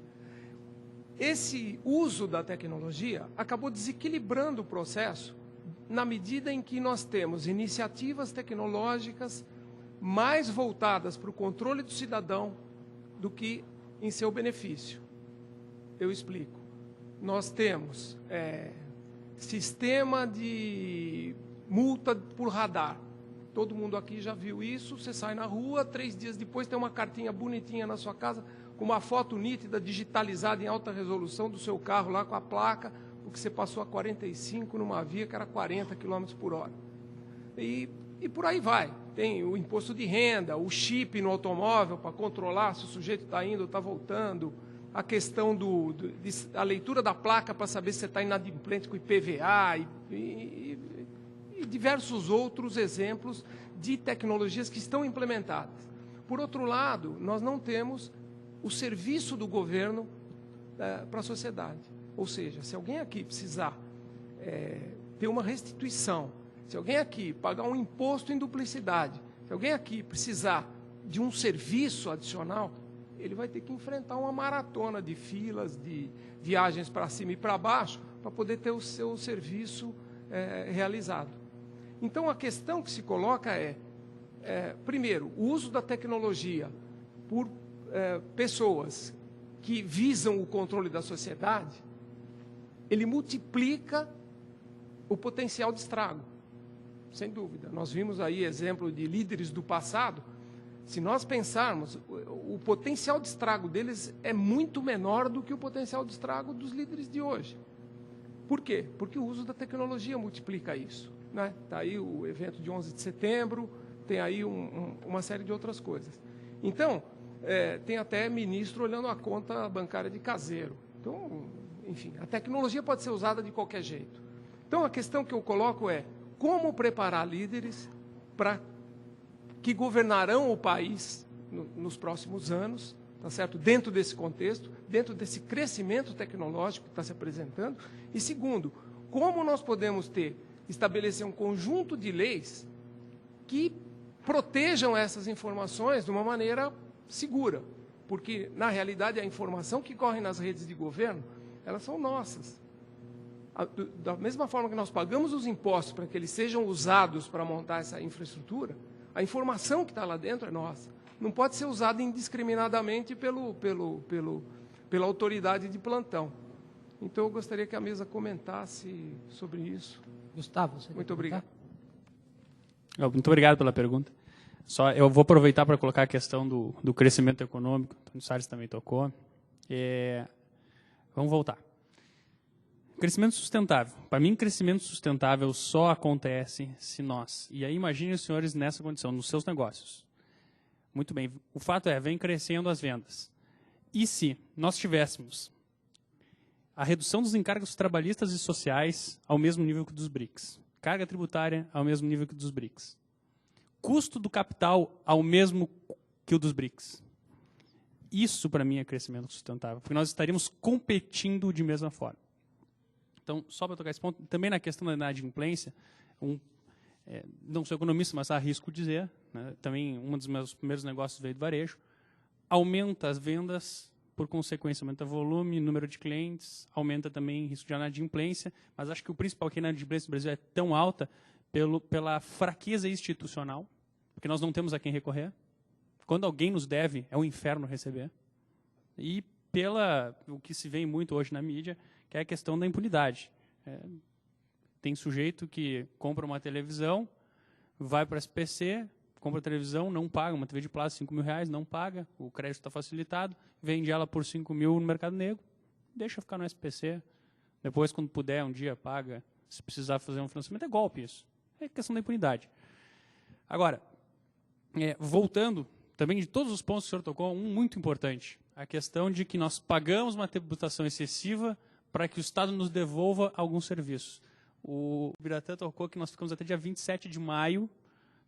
Esse uso da tecnologia acabou desequilibrando o processo, na medida em que nós temos iniciativas tecnológicas mais voltadas para o controle do cidadão do que em seu benefício. Eu explico. Nós temos sistema de multa por radar. Todo mundo aqui já viu isso. Você sai na rua, 3 dias depois tem uma cartinha bonitinha na sua casa, com uma foto nítida, digitalizada em alta resolução do seu carro, lá com a placa, porque você passou a 45 numa via que era 40 km por hora. E por aí vai. Tem o imposto de renda, o chip no automóvel para controlar se o sujeito está indo ou está voltando, a questão da leitura da placa para saber se você está inadimplente com IPVA e diversos outros exemplos de tecnologias que estão implementadas. Por outro lado, nós não temos o serviço do governo para a sociedade. Ou seja, se alguém aqui precisar ter uma restituição, se alguém aqui pagar um imposto em duplicidade, se alguém aqui precisar de um serviço adicional, ele vai ter que enfrentar uma maratona de filas, de viagens para cima e para baixo, para poder ter o seu serviço realizado. Então, a questão que se coloca primeiro, o uso da tecnologia por pessoas que visam o controle da sociedade, ele multiplica o potencial de estrago. Sem dúvida. Nós vimos aí exemplo de líderes do passado. Se nós pensarmos, o potencial de estrago deles é muito menor do que o potencial de estrago dos líderes de hoje. Por quê? Porque o uso da tecnologia multiplica isso. Está aí o evento de 11 de setembro, tem aí uma série de outras coisas. Então, tem até ministro olhando a conta bancária de caseiro. Então, enfim, a tecnologia pode ser usada de qualquer jeito. Então, a questão que eu coloco é, como preparar líderes para que governarão o país nos próximos anos, tá certo? Dentro desse contexto, dentro desse crescimento tecnológico que está se apresentando. E segundo, como nós podemos estabelecer um conjunto de leis que protejam essas informações de uma maneira segura. Porque, na realidade, a informação que corre nas redes de governo, elas são nossas. Da mesma forma que nós pagamos os impostos para que eles sejam usados para montar essa infraestrutura, a informação que está lá dentro é nossa. Não pode ser usada indiscriminadamente pela autoridade de plantão. Então, eu gostaria que a mesa comentasse sobre isso. Gustavo, você muito obrigado. Muito obrigado pela pergunta. Eu vou aproveitar para colocar a questão do crescimento econômico. O Antônio Salles também tocou. Vamos voltar. Crescimento sustentável. Para mim, crescimento sustentável só acontece se nós... E aí, imaginem os senhores nessa condição, nos seus negócios. Muito bem. O fato vem crescendo as vendas. e se nós tivéssemos a redução dos encargos trabalhistas e sociais ao mesmo nível que dos BRICS, carga tributária ao mesmo nível que dos BRICS, custo do capital ao mesmo que o dos BRICS. Isso, para mim, é crescimento sustentável, porque nós estaríamos competindo de mesma forma. Então, só para tocar esse ponto, também na questão da inadimplência, não sou economista, mas arrisco dizer, né, também um dos meus primeiros negócios veio do varejo, aumenta as vendas, por consequência, aumenta volume, número de clientes, aumenta também risco de inadimplência, mas acho que o principal é que a inadimplência no Brasil é tão alta pela fraqueza institucional, porque nós não temos a quem recorrer. Quando alguém nos deve, é um inferno receber. E o que se vê muito hoje na mídia, que é a questão da impunidade. Tem sujeito que compra uma televisão, vai para a SPC, compra a televisão, não paga, uma TV de plástico, R$5.000, não paga, o crédito está facilitado, vende ela por R$5.000 no mercado negro, deixa ficar no SPC, depois, quando puder, um dia paga, se precisar fazer um financiamento, é golpe isso. É questão da impunidade. Agora, voltando, também de todos os pontos que o senhor tocou, um muito importante, a questão de que nós pagamos uma tributação excessiva para que o Estado nos devolva alguns serviços. O Biratã tocou que nós ficamos até dia 27 de maio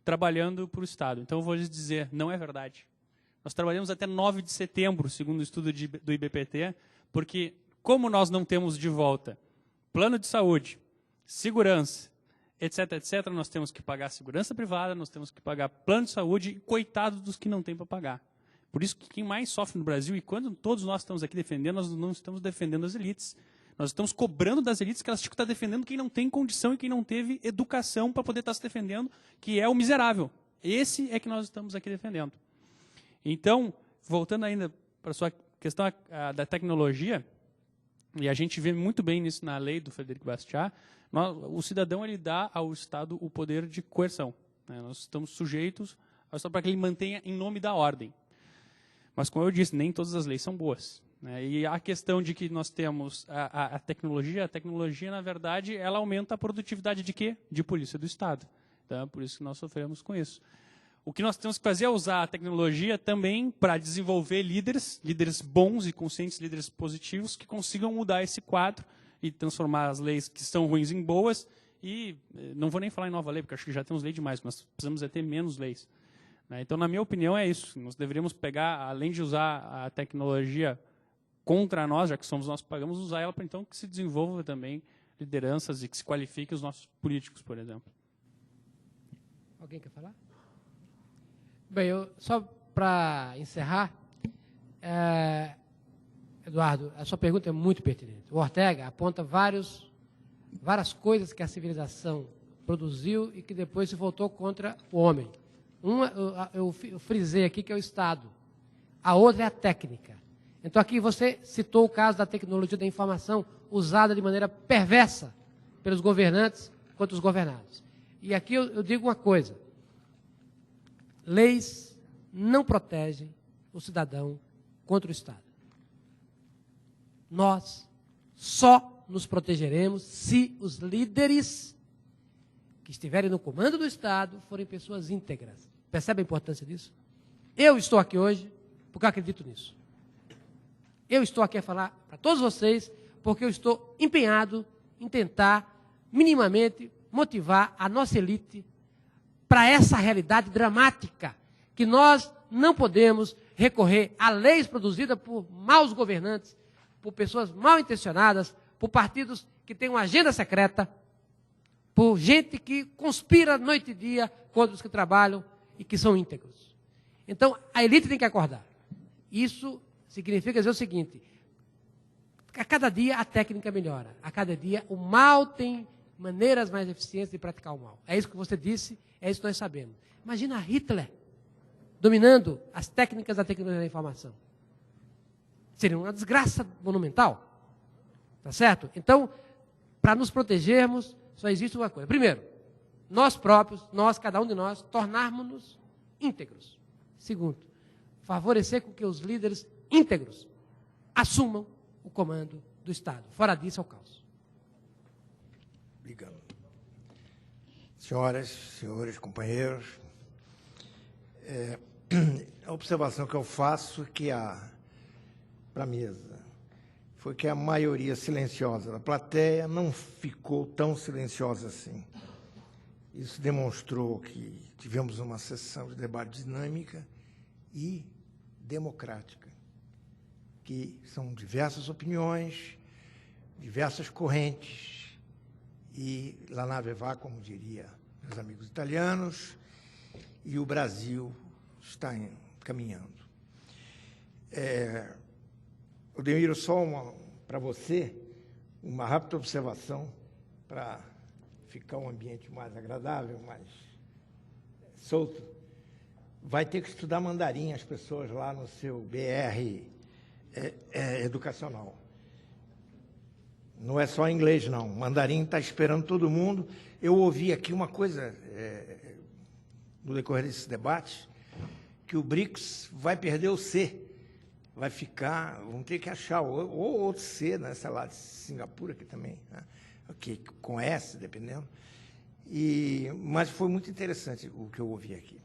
trabalhando para o Estado. Então, eu vou lhes dizer, não é verdade. Nós trabalhamos até 9 de setembro, segundo o estudo do IBPT, porque, como nós não temos de volta plano de saúde, segurança, etc., etc., nós temos que pagar segurança privada, nós temos que pagar plano de saúde, e coitado dos que não têm para pagar. Por isso que quem mais sofre no Brasil, e quando todos nós estamos aqui defendendo, nós não estamos defendendo as elites. Nós estamos cobrando das elites que elas tinham que estar defendendo quem não tem condição e quem não teve educação para poder estar se defendendo, que é o miserável. Esse é que nós estamos aqui defendendo. Então, voltando ainda para a sua questão da tecnologia, e a gente vê muito bem nisso na lei do Frederico Bastiat, o cidadão ele dá ao Estado o poder de coerção. Né? Nós estamos sujeitos ao Estado para que ele mantenha em nome da ordem. Mas, como eu disse, nem todas as leis são boas. Né? E a questão de que nós temos a tecnologia, na verdade, ela aumenta a produtividade de quê? De polícia do Estado. Então, é por isso que nós sofremos com isso. O que nós temos que fazer é usar a tecnologia também para desenvolver líderes bons e conscientes, líderes positivos, que consigam mudar esse quadro e transformar as leis que são ruins em boas. E não vou nem falar em nova lei, porque acho que já temos lei demais, nós precisamos ter menos leis. Né? Então, na minha opinião, é isso. Nós deveríamos pegar, além de usar a tecnologia contra nós, já que somos nós que pagamos, usar ela para então que se desenvolva também lideranças e que se qualifiquem os nossos políticos, por exemplo. Alguém quer falar? Bem, só para encerrar, Eduardo, a sua pergunta é muito pertinente. O Ortega aponta várias coisas que a civilização produziu e que depois se voltou contra o homem. Uma, eu frisei aqui, que é o Estado. A outra é a técnica. Então, aqui você citou o caso da tecnologia da informação usada de maneira perversa pelos governantes contra os governados. E aqui eu digo uma coisa. Leis não protegem o cidadão contra o Estado. Nós só nos protegeremos se os líderes que estiverem no comando do Estado forem pessoas íntegras. Percebe a importância disso? Eu estou aqui hoje porque eu acredito nisso. Eu estou aqui a falar para todos vocês porque eu estou empenhado em tentar minimamente motivar a nossa elite para essa realidade dramática, que nós não podemos recorrer a leis produzidas por maus governantes, por pessoas mal intencionadas, por partidos que têm uma agenda secreta, por gente que conspira noite e dia contra os que trabalham e que são íntegros. Então, a elite tem que acordar. Isso significa dizer o seguinte: a cada dia a técnica melhora, a cada dia o mal tem maneiras mais eficientes de praticar o mal. É isso que você disse, é isso que nós sabemos. Imagina Hitler dominando as técnicas da tecnologia da informação. Seria uma desgraça monumental. Tá certo? Então, para nos protegermos, só existe uma coisa. Primeiro, nós próprios, cada um de nós, tornarmos-nos íntegros. Segundo, favorecer com que os líderes íntegros assumam o comando do Estado. Fora disso, é o caos. Obrigado. Senhoras, senhores, companheiros, a observação que eu faço é que para a mesa foi que a maioria silenciosa da plateia não ficou tão silenciosa assim. Isso demonstrou que tivemos uma sessão de debate dinâmica e democrática, que são diversas opiniões, diversas correntes, e la nave va, como diria meus amigos italianos, e o Brasil está caminhando. Odemiro, só para você, uma rápida observação para ficar um ambiente mais agradável, mais solto. Vai ter que estudar mandarim as pessoas lá no seu BR educacional. Não é só inglês, não. Mandarim está esperando todo mundo. Eu ouvi aqui uma coisa, no decorrer desse debate, que o BRICS vai perder o C. Vai ficar, vão ter que achar ou outro C, né, sei lá, de Singapura aqui também, né, com S, dependendo. Mas foi muito interessante o que eu ouvi aqui.